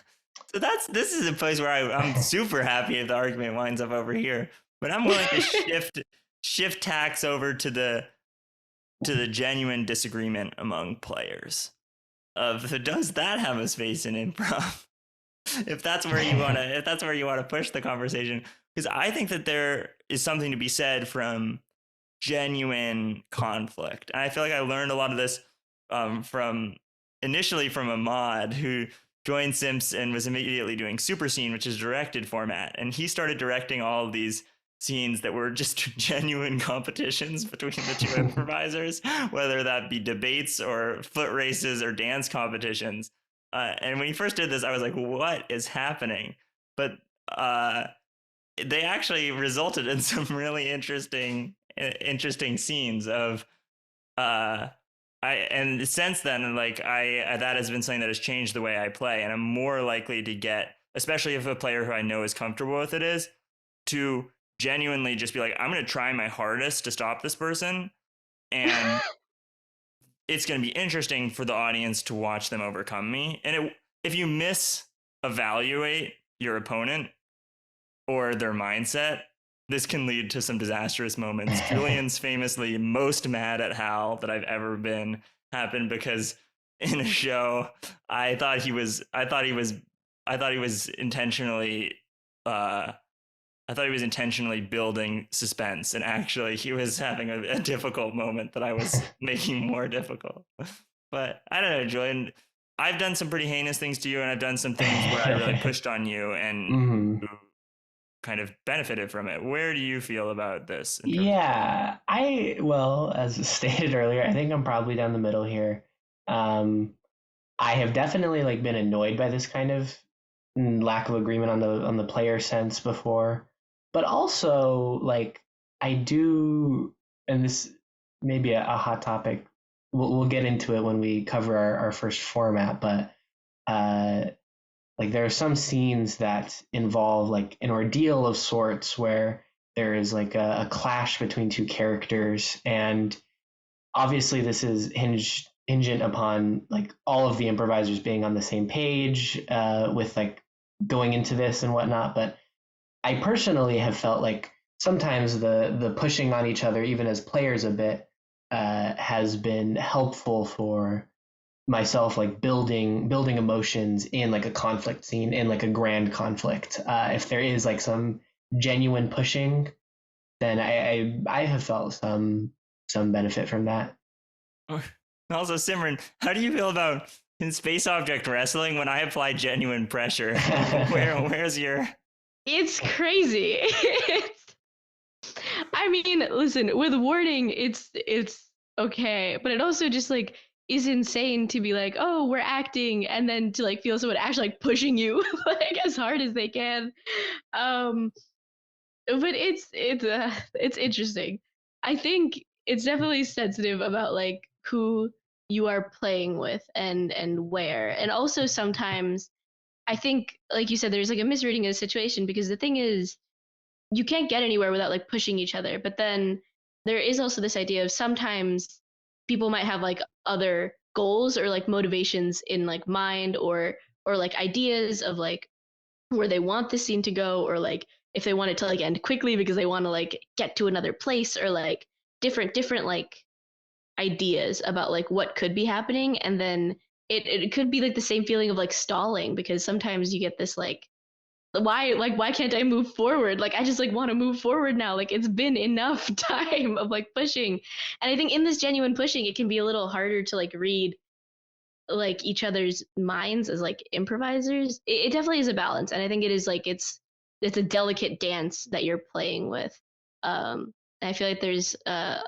So this is a place where I'm super happy if the argument winds up over here, but I'm willing to shift tacks over to the genuine disagreement among players of does that have a space in improv? if that's where you want to push the conversation, because I think that there is something to be said from genuine conflict. And I feel like I learned a lot of this from Ahmad, who joined Simps and was immediately doing Super Scene, which is directed format. And he started directing all of these scenes that were just genuine competitions between the two improvisers, whether that be debates or foot races or dance competitions. And when he first did this, I was like, what is happening? But they actually resulted in some really interesting scenes of and since then, like that has been something that has changed the way I play, and I'm more likely to get, especially if a player who I know is comfortable with it is, to genuinely just be like, I'm going to try my hardest to stop this person, and it's going to be interesting for the audience to watch them overcome me. And if you misevaluate your opponent or their mindset, this can lead to some disastrous moments. Julian's famously most mad at Hal that I've ever been happened because in a show I thought he was intentionally building suspense, and actually he was having a difficult moment that I was making more difficult. But I don't know, Julian, I've done some pretty heinous things to you, and I've done some things where I really pushed on you, and you kind of benefited from it. Where do you feel about this? Yeah, as stated earlier, I think I'm probably down the middle here. I have definitely like been annoyed by this kind of lack of agreement on the player sense before, but also like I do, and this may be a hot topic. We'll get into it when we cover our first format, but like there are some scenes that involve like an ordeal of sorts where there is like a clash between two characters, and obviously this is hingent upon like all of the improvisers being on the same page with like going into this and whatnot. But I personally have felt like sometimes the pushing on each other, even as players, a bit has been helpful for myself, like building emotions in like a conflict scene, in like a grand conflict. If there is like some genuine pushing, then I have felt some benefit from that. Also, Simran, how do you feel about in space object wrestling when I apply genuine pressure? Where's your? It's crazy. I mean, listen, with wording, it's okay, but it also just like is insane to be like, oh, we're acting, and then to like feel someone actually like pushing you like as hard as they can. But it's interesting. I think it's definitely sensitive about like who you are playing with and where, and also sometimes I think, like you said, there's like a misreading of the situation because the thing is, you can't get anywhere without like pushing each other. But then there is also this idea of sometimes people might have like other goals or like motivations in like mind or like ideas of like where they want the scene to go or like if they want it to like end quickly because they want to like get to another place or like different like ideas about like what could be happening and then it could be like the same feeling of like stalling because sometimes you get this why can't I move forward? Like I just like want to move forward now. Like it's been enough time of like pushing. And I think in this genuine pushing, it can be a little harder to like read like each other's minds as like improvisers. It definitely is a balance. And I think it is like it's a delicate dance that you're playing with. And I feel like there's a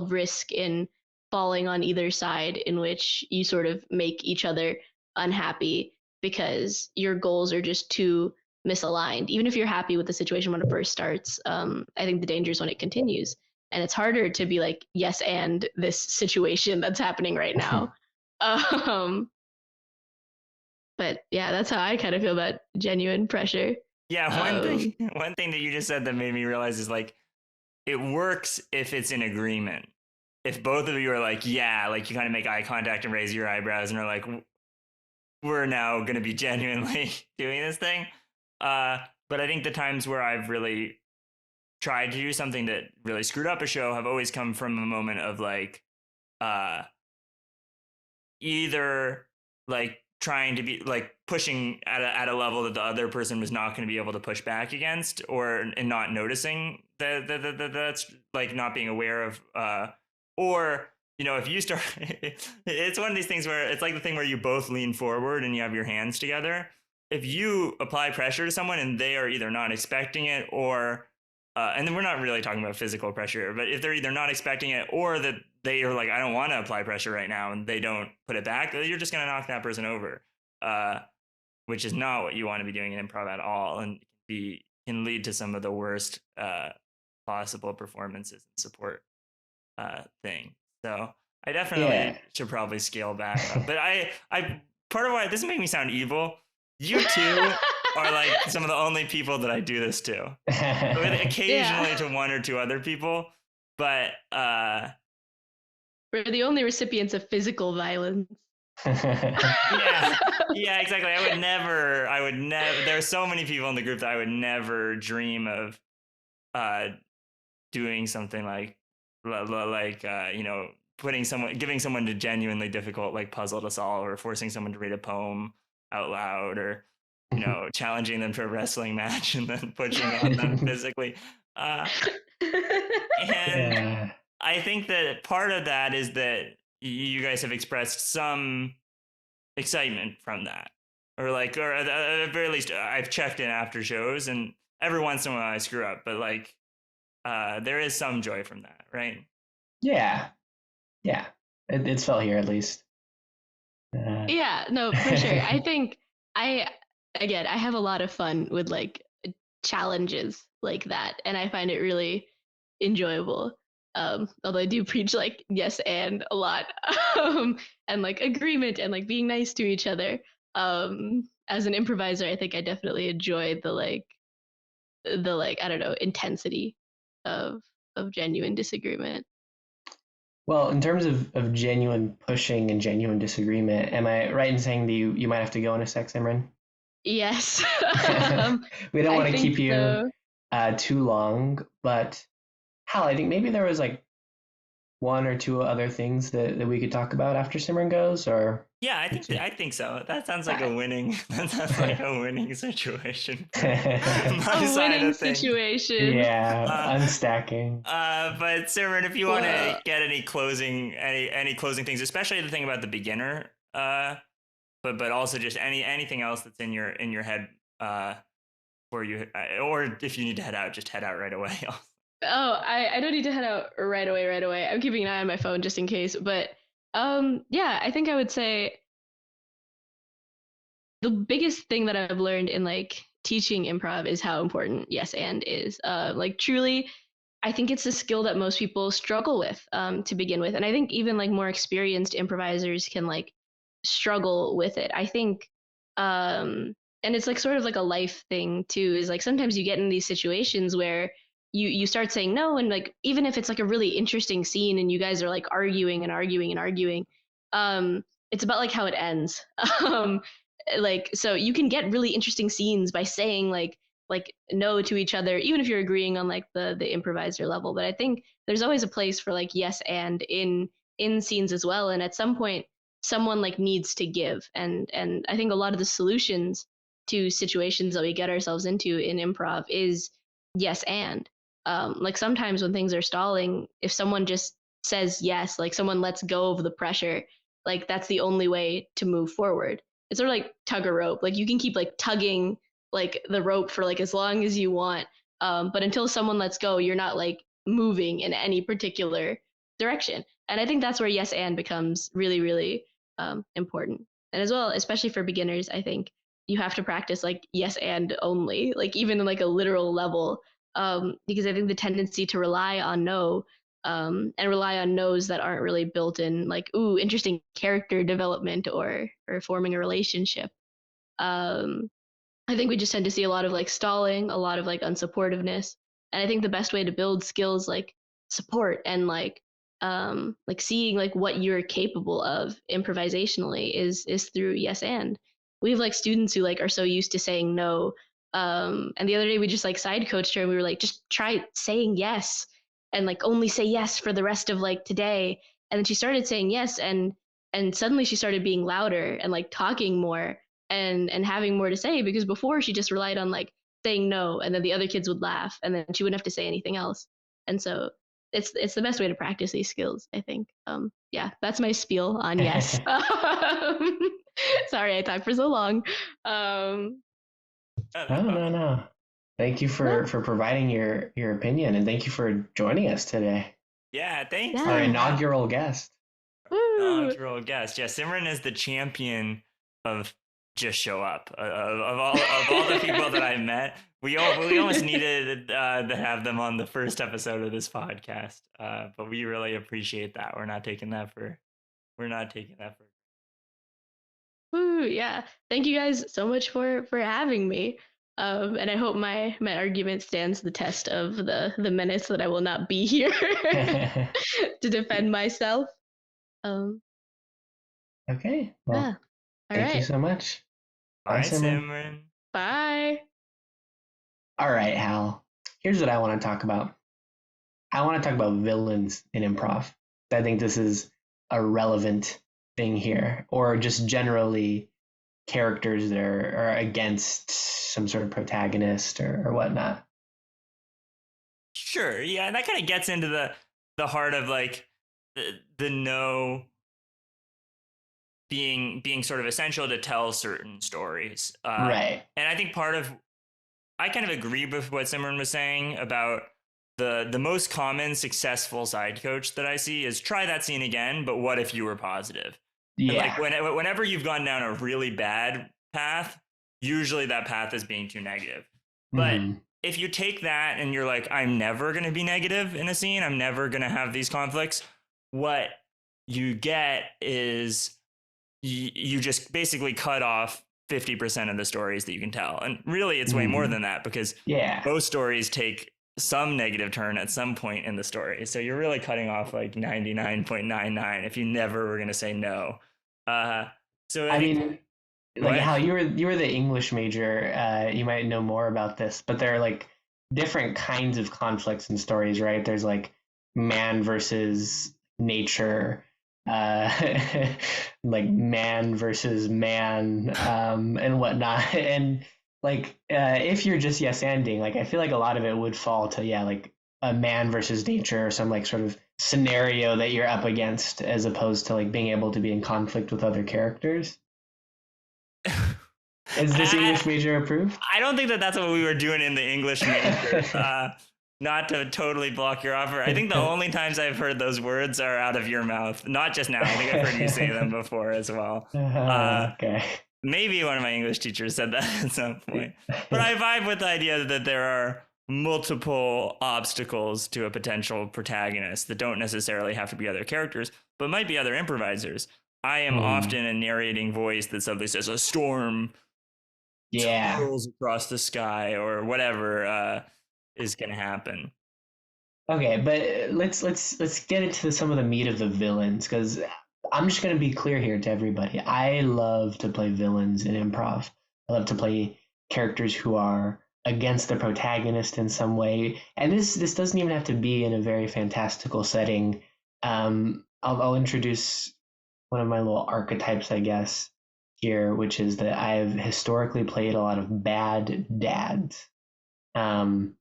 risk in falling on either side in which you sort of make each other unhappy because your goals are just too misaligned. Even if you're happy with the situation when it first starts, I think the danger is when it continues. And it's harder to be like, yes, and this situation that's happening right now. Um, but yeah, that's how I kind of feel about genuine pressure. Yeah, Um, one thing that you just said that made me realize is like it works if it's in agreement. If both of you are like, yeah, like you kind of make eye contact and raise your eyebrows and are like, we're now going to be genuinely doing this thing. But I think the times where I've really tried to do something that really screwed up a show have always come from a moment of like, uh, either like trying to be like pushing at a level that the other person was not going to be able to push back against or and not noticing that that's like not being aware of or you know if you start it's one of these things where it's like the thing where you both lean forward and you have your hands together. If you apply pressure to someone and they are either not expecting it or and then we're not really talking about physical pressure, but if they're either not expecting it or that they are like, I don't want to apply pressure right now, and they don't put it back, you're just going to knock that person over, which is not what you want to be doing in improv at all, and can lead to some of the worst possible performances and support thing. So I definitely should probably scale back, but I part of why this make me sound evil. You two are like some of the only people that I do this to. Occasionally to one or two other people, but we're the only recipients of physical violence. yeah, exactly. I would never. There are so many people in the group that I would never dream of doing something like you know, giving someone a genuinely difficult like puzzle to solve, or forcing someone to read a poem out loud, or you know, challenging them to a wrestling match and then pushing on them physically. And I think that part of that is that you guys have expressed some excitement from that, or at the very least, I've checked in after shows, and every once in a while I screw up, but like, there is some joy from that, right? Yeah, it's felt here at least. Yeah, no, for sure. I think I have a lot of fun with like challenges like that, and I find it really enjoyable. Although I do preach like yes and a lot, and like agreement and like being nice to each other. As an improviser, I think I definitely enjoy the I don't know, intensity of genuine disagreement. Well, in terms of genuine pushing and genuine disagreement, am I right in saying that you might have to go in a sec, Simran? Yes. We don't want to keep you so. too long, but Hal, I think maybe there was like one or two other things that we could talk about after Simran goes, or yeah, I think so. That sounds like a winning. That sounds like a winning situation. A winning situation. Yeah, unstacking. But Simran, if you want to get any closing things, especially the thing about the beginner, but also just anything else that's in your head, for you, or if you need to head out, just head out right away. I don't need to head out right away. I'm keeping an eye on my phone just in case. But yeah, I think I would say the biggest thing that I've learned in like teaching improv is how important yes and is. Like truly, I think it's a skill that most people struggle with to begin with, and I think even like more experienced improvisers can like struggle with it. I think and it's like sort of like a life thing too, is like sometimes you get in these situations where you start saying no, and like even if it's like a really interesting scene and you guys are like arguing and arguing and arguing, it's about like how it ends. um like so you can get really interesting scenes by saying like no to each other, even if you're agreeing on like the improviser level. But I think there's always a place for like yes and in scenes as well, and at some point someone like needs to give. And I think a lot of the solutions to situations that we get ourselves into in improv is yes and like sometimes when things are stalling, if someone just says yes, like someone lets go of the pressure, like that's the only way to move forward. It's sort of like tug a rope. Like you can keep like tugging like the rope for like as long as you want, but until someone lets go, you're not like moving in any particular direction. And I think that's where yes and becomes really really important. And as well, especially for beginners, I think you have to practice like yes and only, like even in like a literal level, because I think the tendency to rely on no, and rely on no's that aren't really built in, like ooh, interesting character development or forming a relationship. Um, I think we just tend to see a lot of like stalling, a lot of like unsupportiveness. And I think the best way to build skills like support and like seeing like what you're capable of improvisationally is through yes and. We have like students who like are so used to saying no. And the other day we just like side coached her and we were like, just try saying yes and like only say yes for the rest of like today. And then she started saying yes, and suddenly she started being louder and like talking more and having more to say, because before she just relied on like saying no and then the other kids would laugh and then she wouldn't have to say anything else. And so it's the best way to practice these skills, I think. Yeah, that's my spiel on yes. Sorry I talked for so long. um That's No, no, fine. no. Thank you no, for providing your opinion, and thank you for joining us today. Yeah, thank Our you. yeah. inaugural guest. Woo. Inaugural guest. Yeah, Simran is the champion of just show up. Of all the people that I've met, we almost needed to have them on the first episode of this podcast. But we really appreciate that. We're not taking that for. Woo, yeah. Thank you guys so much for having me. And I hope my argument stands the test of the minutes that I will not be here to defend myself. Um, Okay, yeah. well, All thank you right. so much. Bye, Bye, Simran. Simran. Bye. All right, Hal. Here's what I want to talk about. I want to talk about villains in improv. I think this is a relevant thing here, or just generally characters that are against some sort of protagonist or whatnot. Sure. Yeah, and that kind of gets into the heart of like the no being sort of essential to tell certain stories. Right. And I think I kind of agree with what Simran was saying about the most common successful side coach that I see is try that scene again, but what if you were positive? And like Yeah. whenever you've gone down a really bad path, usually that path is being too negative. But Mm-hmm. if you take that and you're like, I'm never going to be negative in a scene, I'm never going to have these conflicts, what you get is you just basically cut off 50% of the stories that you can tell. And really, it's way more Mm-hmm. than that, because Yeah. most stories take some negative turn at some point in the story. So you're really cutting off like 99.99 if you never were going to say no. So I I think, mean, like what? how you were the English major, you might know more about this, but there are like different kinds of conflicts and stories, right? There's like man versus nature, uh, like man versus man, and whatnot. And like if you're just yes anding, like I feel like a lot of it would fall to yeah, like a man versus nature or some like sort of scenario that you're up against, as opposed to like being able to be in conflict with other characters. Is this I, English major approved? I don't think that that's what we were doing in the English major. Not to totally block your offer. I think the only times I've heard those words are out of your mouth. Not just now. I think I've heard you say them before as well. Okay. Maybe one of my English teachers said that at some point. But I vibe with the idea that there are multiple obstacles to a potential protagonist that don't necessarily have to be other characters, but might be other improvisers. I am Hmm. often a narrating voice that suddenly says, a storm Yeah. twirls across the sky or whatever is going to happen. Okay, but let's get into some of the meat of the villains because I'm just gonna be clear here to everybody. I love to play villains in improv. I love to play characters who are against the protagonist in some way, and this doesn't even have to be in a very fantastical setting. I'll introduce one of my little archetypes, I guess, here, which is that I've historically played a lot of bad dads. Um,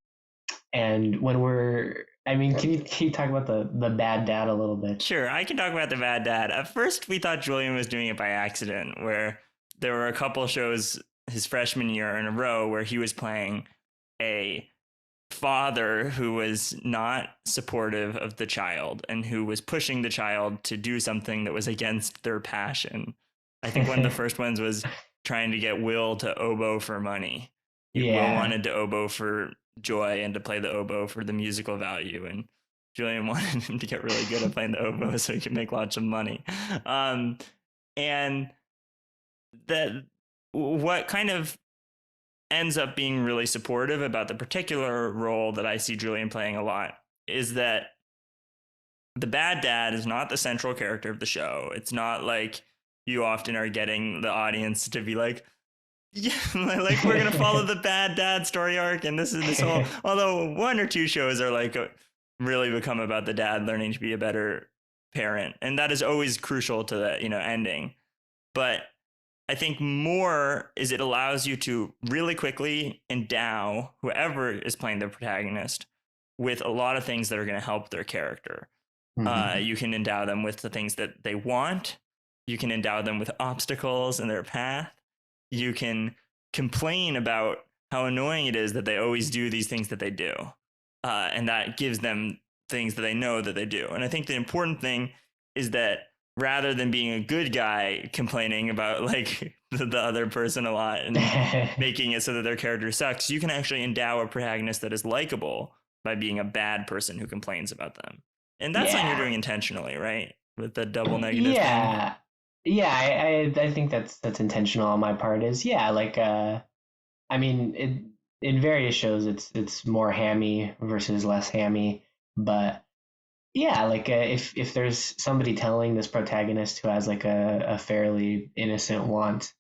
and when we're, I mean, can you talk about the bad dad a little bit? Sure, I can talk about the bad dad. At first, we thought Julian was doing it by accident, where there were a couple shows his freshman year in a row where he was playing a father who was not supportive of the child and who was pushing the child to do something that was against their passion. I think one of the first ones was trying to get Will to oboe for money. Will Yeah. wanted to oboe for joy and to play the oboe for the musical value, and Julian wanted him to get really good at playing the oboe so he could make lots of money. And that what kind of ends up being really supportive about the particular role that I see Julian playing a lot is that the bad dad is not the central character of the show. It's not like you often are getting the audience to be like, yeah, like we're gonna follow the bad dad story arc, and this is this whole. Although one or two shows are like really become about the dad learning to be a better parent, and that is always crucial to the ending. But I think more is it allows you to really quickly endow whoever is playing the protagonist with a lot of things that are going to help their character. Mm-hmm. You can endow them with the things that they want. You can endow them with obstacles in their path. You can complain about how annoying it is that they always do these things that they do. And that gives them things that they know that they do. And I think the important thing is that rather than being a good guy complaining about like the other person a lot and making it so that their character sucks, you can actually endow a protagonist that is likable by being a bad person who complains about them. And that's something you're Yeah. doing intentionally, right? With the double negative thing. Yeah. Yeah, I think that's intentional on my part is yeah, like I mean in various shows it's more hammy versus less hammy, but yeah, like if there's somebody telling this protagonist who has like a fairly innocent want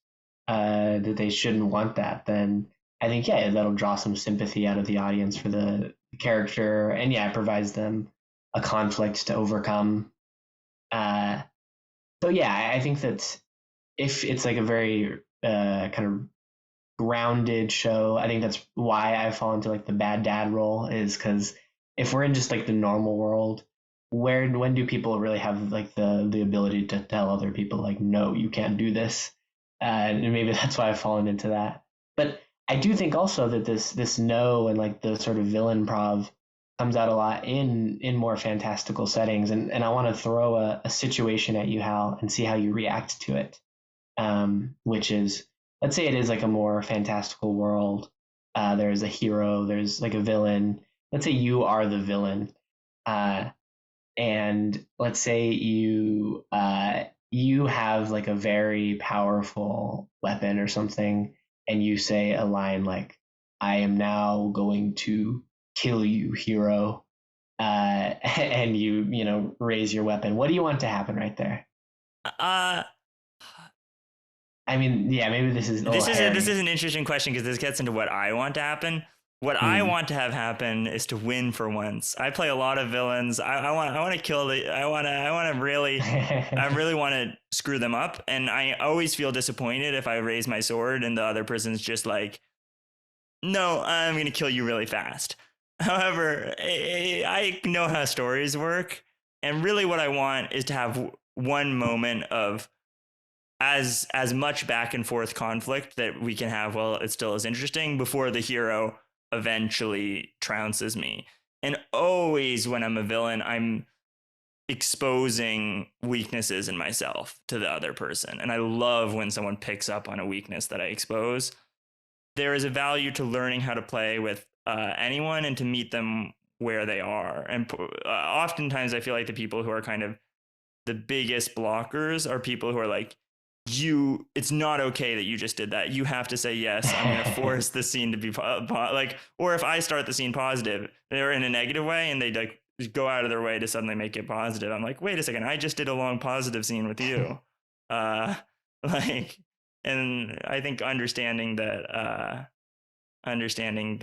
that they shouldn't want that, then I think yeah, that'll draw some sympathy out of the audience for the character, and yeah, it provides them a conflict to overcome. Uh, so yeah, I think that if it's like a very kind of grounded show, I think that's why I fall into like the bad dad role is because if we're in just like the normal world, when do people really have like the ability to tell other people like no, you can't do this? And maybe that's why I've fallen into that. But I do think also that this no and like the sort of villain prov comes out a lot in more fantastical settings, and I want to throw a situation at you, Hal, and see how you react to it. Which is, let's say it is like a more fantastical world. There's a hero, there's like a villain. Let's say you are the villain, uh, and let's say you have like a very powerful weapon or something, and you say a line like, "I am now going to kill you, hero," and you raise your weapon. What do you want to happen right there? Uh, I mean, yeah, maybe this is a little this hairy. is an interesting question because this gets into what I want to happen. What I Hmm. want to have happen is to win for once. I play a lot of villains. I want to kill the I want to really I really want to screw them up, and I always feel disappointed if I raise my sword and the other person's just like, no, I'm gonna kill you really fast. However, I know how stories work, and really what I want is to have one moment of as much back and forth conflict that we can have while it still is interesting before the hero eventually trounces me. And always when I'm a villain, I'm exposing weaknesses in myself to the other person. And I love when someone picks up on a weakness that I expose. There is a value to learning how to play with anyone and to meet them where they are. And oftentimes I feel like the people who are kind of the biggest blockers are people who are like, it's not okay that you just did that. You have to say, yes, I'm going to force the scene to be like, or if I start the scene positive, they're in a negative way and they like go out of their way to suddenly make it positive. I'm like, wait a second, I just did a long positive scene with you. Like, and I think understanding that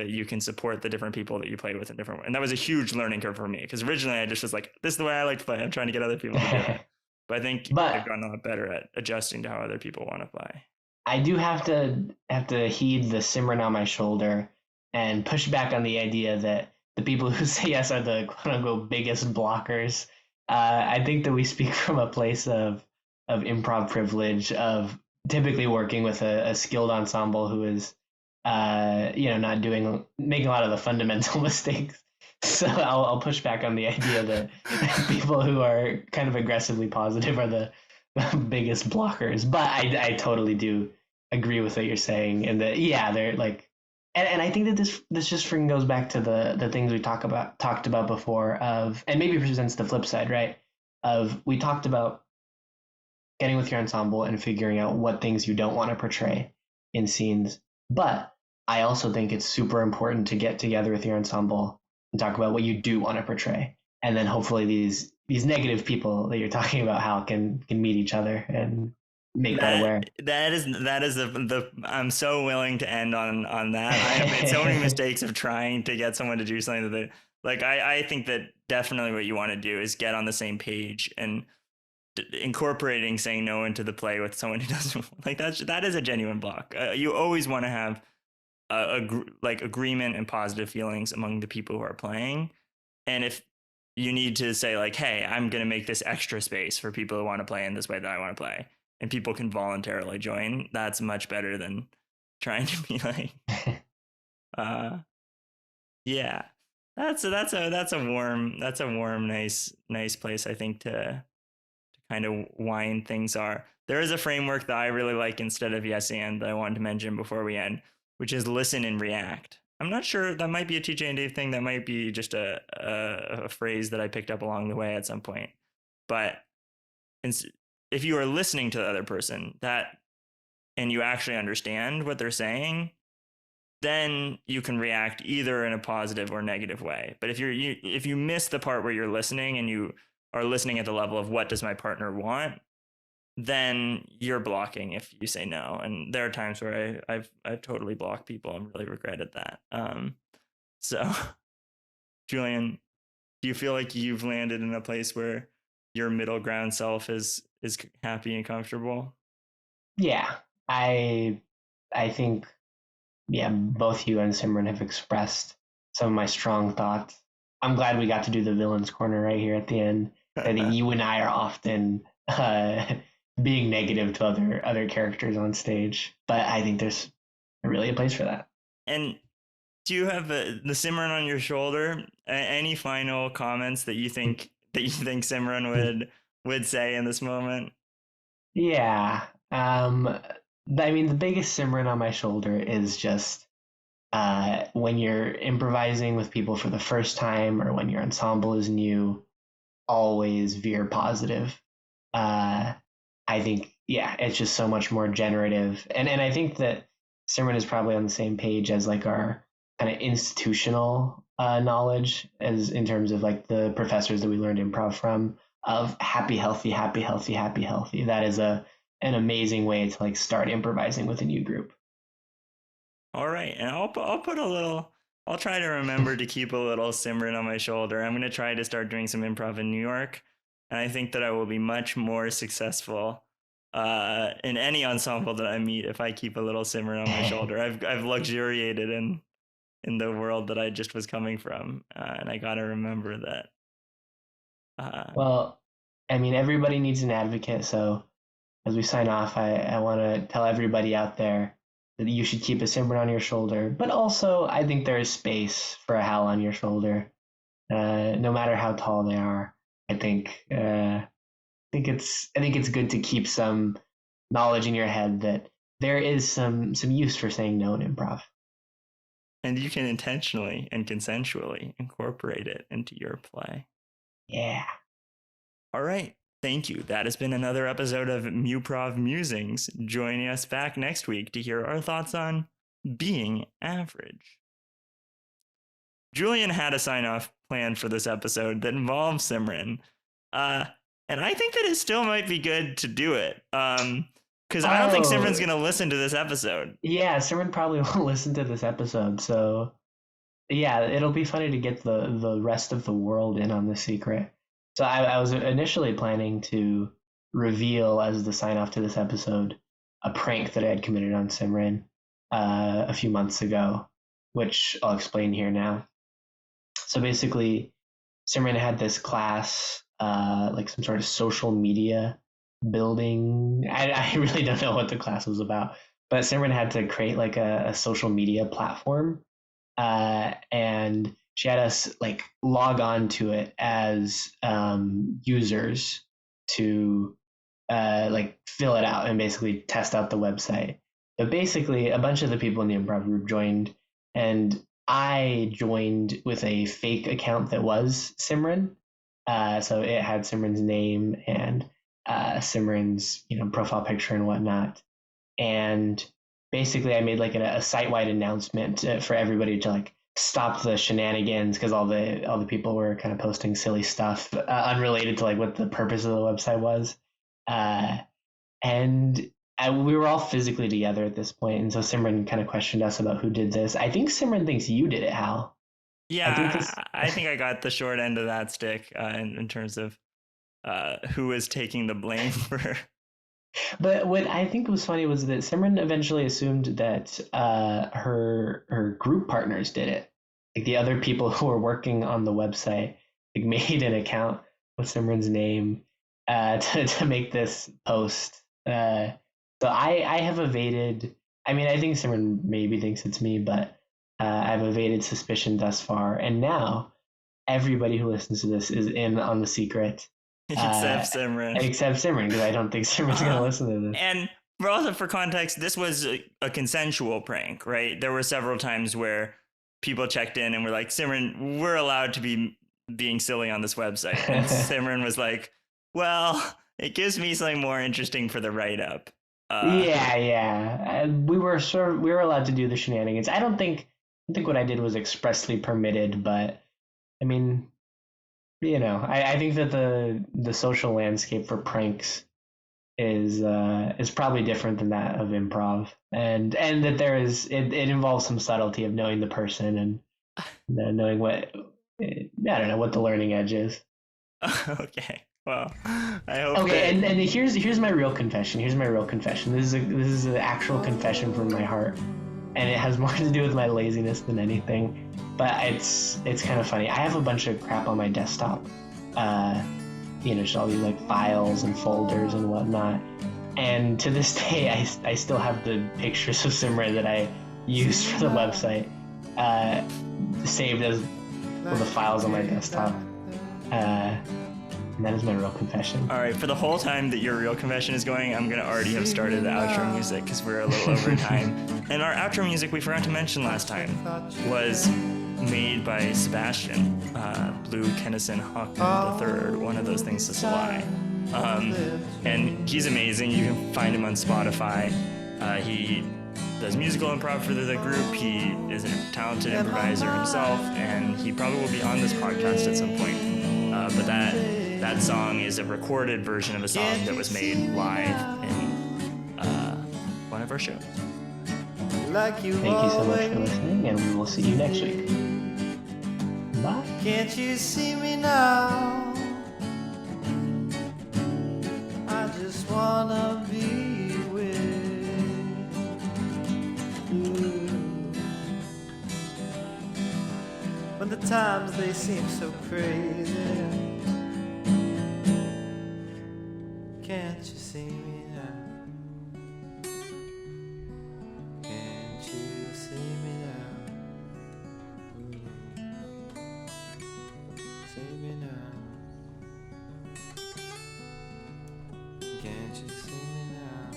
you can support the different people that you play with in different ways. And that was a huge learning curve for me, because originally I just was like, this is the way I like to play. I'm trying to get other people to do it. But I think I've gotten a lot better at adjusting to how other people want to play. I do have to heed the Simran on my shoulder and push back on the idea that the people who say yes are the quote unquote biggest blockers. I think that we speak from a place of improv privilege, of typically working with a skilled ensemble who is not making a lot of the fundamental mistakes. So I'll push back on the idea that people who are kind of aggressively positive are the biggest blockers. But I totally do agree with what you're saying, and that they're like, and I think that this just goes back to the things we talked about before, of, and maybe presents the flip side, right? Of, we talked about getting with your ensemble and figuring out what things you don't want to portray in scenes, but I also think it's super important to get together with your ensemble and talk about what you do want to portray, and then hopefully these negative people that you're talking about, how can meet each other and make that aware. That is the I'm so willing to end on that. I have made so many mistakes of trying to get someone to do something that they like. I think that definitely what you want to do is get on the same page, and incorporating saying no into the play with someone who doesn't like that is a genuine block. You always want to have like agreement and positive feelings among the people who are playing. And if you need to say like, hey, I'm going to make this extra space for people who want to play in this way that I want to play, and people can voluntarily join, that's much better than trying to be like, yeah, that's a warm, nice place, I think, to kind of wind things are. There is a framework that I really like instead of yes and that I wanted to mention before we end, which is listen and react. I'm not sure, that might be a TJ and Dave thing. That might be just a phrase that I picked up along the way at some point. But if you are listening to the other person and you actually understand what they're saying, then you can react either in a positive or negative way. But if you miss the part where you're listening and you are listening at the level of what does my partner want, then you're blocking if you say no. And there are times where I've totally blocked people and really regretted that. So Julian, do you feel like you've landed in a place where your middle ground self is happy and comfortable? Yeah, I think, both you and Simran have expressed some of my strong thoughts. I'm glad we got to do the villain's corner right here at the end. I think you and I are often being negative to other characters on stage, but I think there's really a place for that. And do you have the Simran on your shoulder? Any final comments that you think Simran would say in this moment? Yeah, I mean, the biggest Simran on my shoulder is just when you're improvising with people for the first time, or when your ensemble is new, always veer positive. I think, it's just so much more generative. And I think that Simran is probably on the same page as like our kind of institutional knowledge, as in terms of like the professors that we learned improv from, of happy, healthy, happy, healthy, happy, healthy. That is an amazing way to like start improvising with a new group. All right. And I'll put a little, I'll try to remember to keep a little Simran on my shoulder. I'm going to try to start doing some improv in New York. And I think that I will be much more successful in any ensemble that I meet if I keep a little Simran on my shoulder. I've luxuriated in the world that I just was coming from. And I got to remember that. Well, I mean, everybody needs an advocate. So as we sign off, I want to tell everybody out there that you should keep a Simran on your shoulder. But also, I think there is space for a Hal on your shoulder, no matter how tall they are. I think it's good to keep some knowledge in your head that there is some use for saying no in improv. And you can intentionally and consensually incorporate it into your play. Yeah. All right. Thank you. That has been another episode of Muprov Musings. Joining us back next week to hear our thoughts on being average. Julian had a sign-off planned for this episode that involves Simran. And I think that it still might be good to do it. Because I don't think Simran's going to listen to this episode. Yeah, Simran probably won't listen to this episode. So, yeah, it'll be funny to get the rest of the world in on the secret. So I was initially planning to reveal as the sign-off to this episode a prank that I had committed on Simran a few months ago, which I'll explain here now. So basically, Simran had this class, like some sort of social media building. I really don't know what the class was about, but Simran had to create like a social media platform, and she had us like log on to it as users to like fill it out and basically test out the website. But basically, a bunch of the people in the improv group joined, and I joined with a fake account that was Simran. So it had Simran's name and Simran's profile picture and whatnot. And basically, I made like a site-wide announcement for everybody to like stop the shenanigans because all the people were kind of posting silly stuff unrelated to like what the purpose of the website was. And we were all physically together at this point, and so Simran kind of questioned us about who did this. I think Simran thinks you did it, Hal. Yeah, I think I got the short end of that stick in terms of who is taking the blame for. But what I think was funny was that Simran eventually assumed that her group partners did it. Like the other people who were working on the website like made an account with Simran's name to make this post. So I have evaded. I mean, I think Simran maybe thinks it's me, but I've evaded suspicion thus far. And now everybody who listens to this is in on the secret. Except Simran. Except Simran, because I don't think Simran's going to listen to this. And also for context, this was a consensual prank, right? There were several times where people checked in and were like, Simran, we're allowed to be being silly on this website. And Simran was like, well, it gives me something more interesting for the write-up. Yeah. We were allowed to do the shenanigans. I think what I did was expressly permitted, but I mean, I think that the social landscape for pranks is probably different than that of improv, and that it involves some subtlety of knowing the person and knowing what I don't know what the learning edge is. Okay. Well, I hope. Okay, and here's my real confession. This is an actual confession from my heart, and it has more to do with my laziness than anything. But it's kind of funny. I have a bunch of crap on my desktop. Just all these like files and folders and whatnot. And to this day, I still have the pictures of Simran that I used for the website saved as one of the files on my desktop. And that is my real confession. All right, for the whole time that your real confession is going, I'm going to already have started the outro music because we're a little over time. And our outro music, we forgot to mention last time, was made by Sebastian, Blue Kennison Hawkman III, one of those things is a lie. And he's amazing. You can find him on Spotify. He does musical improv for the group. He is a talented improviser himself, and he probably will be on this podcast at some point. But that song is a recorded version of a song that was made live in one of our shows. Thank you so much for listening, and we will see you next week. Bye. Can't you see me now? I just wanna be with you. When the times they seem so crazy, can't you see me now? Can't you see me now? See me now. Can't you see me now?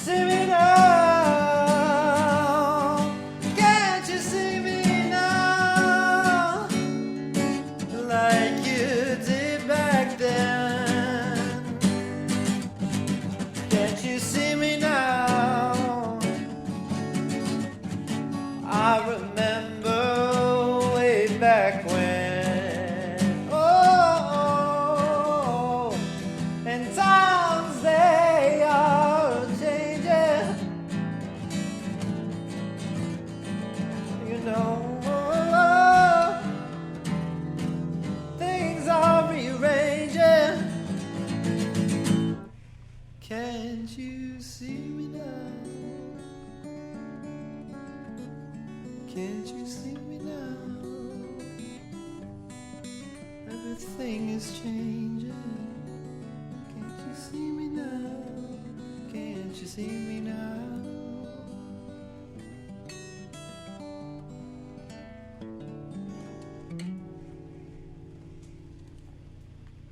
see me now? Can't you see me now? Like you did back then. Can't you see me now? I remember way back when. Oh, and times they are changing. You know, things are rearranging. Can't you see me now? Can't you see me now? Everything is changing. Can't you see me now? Can't you see me now?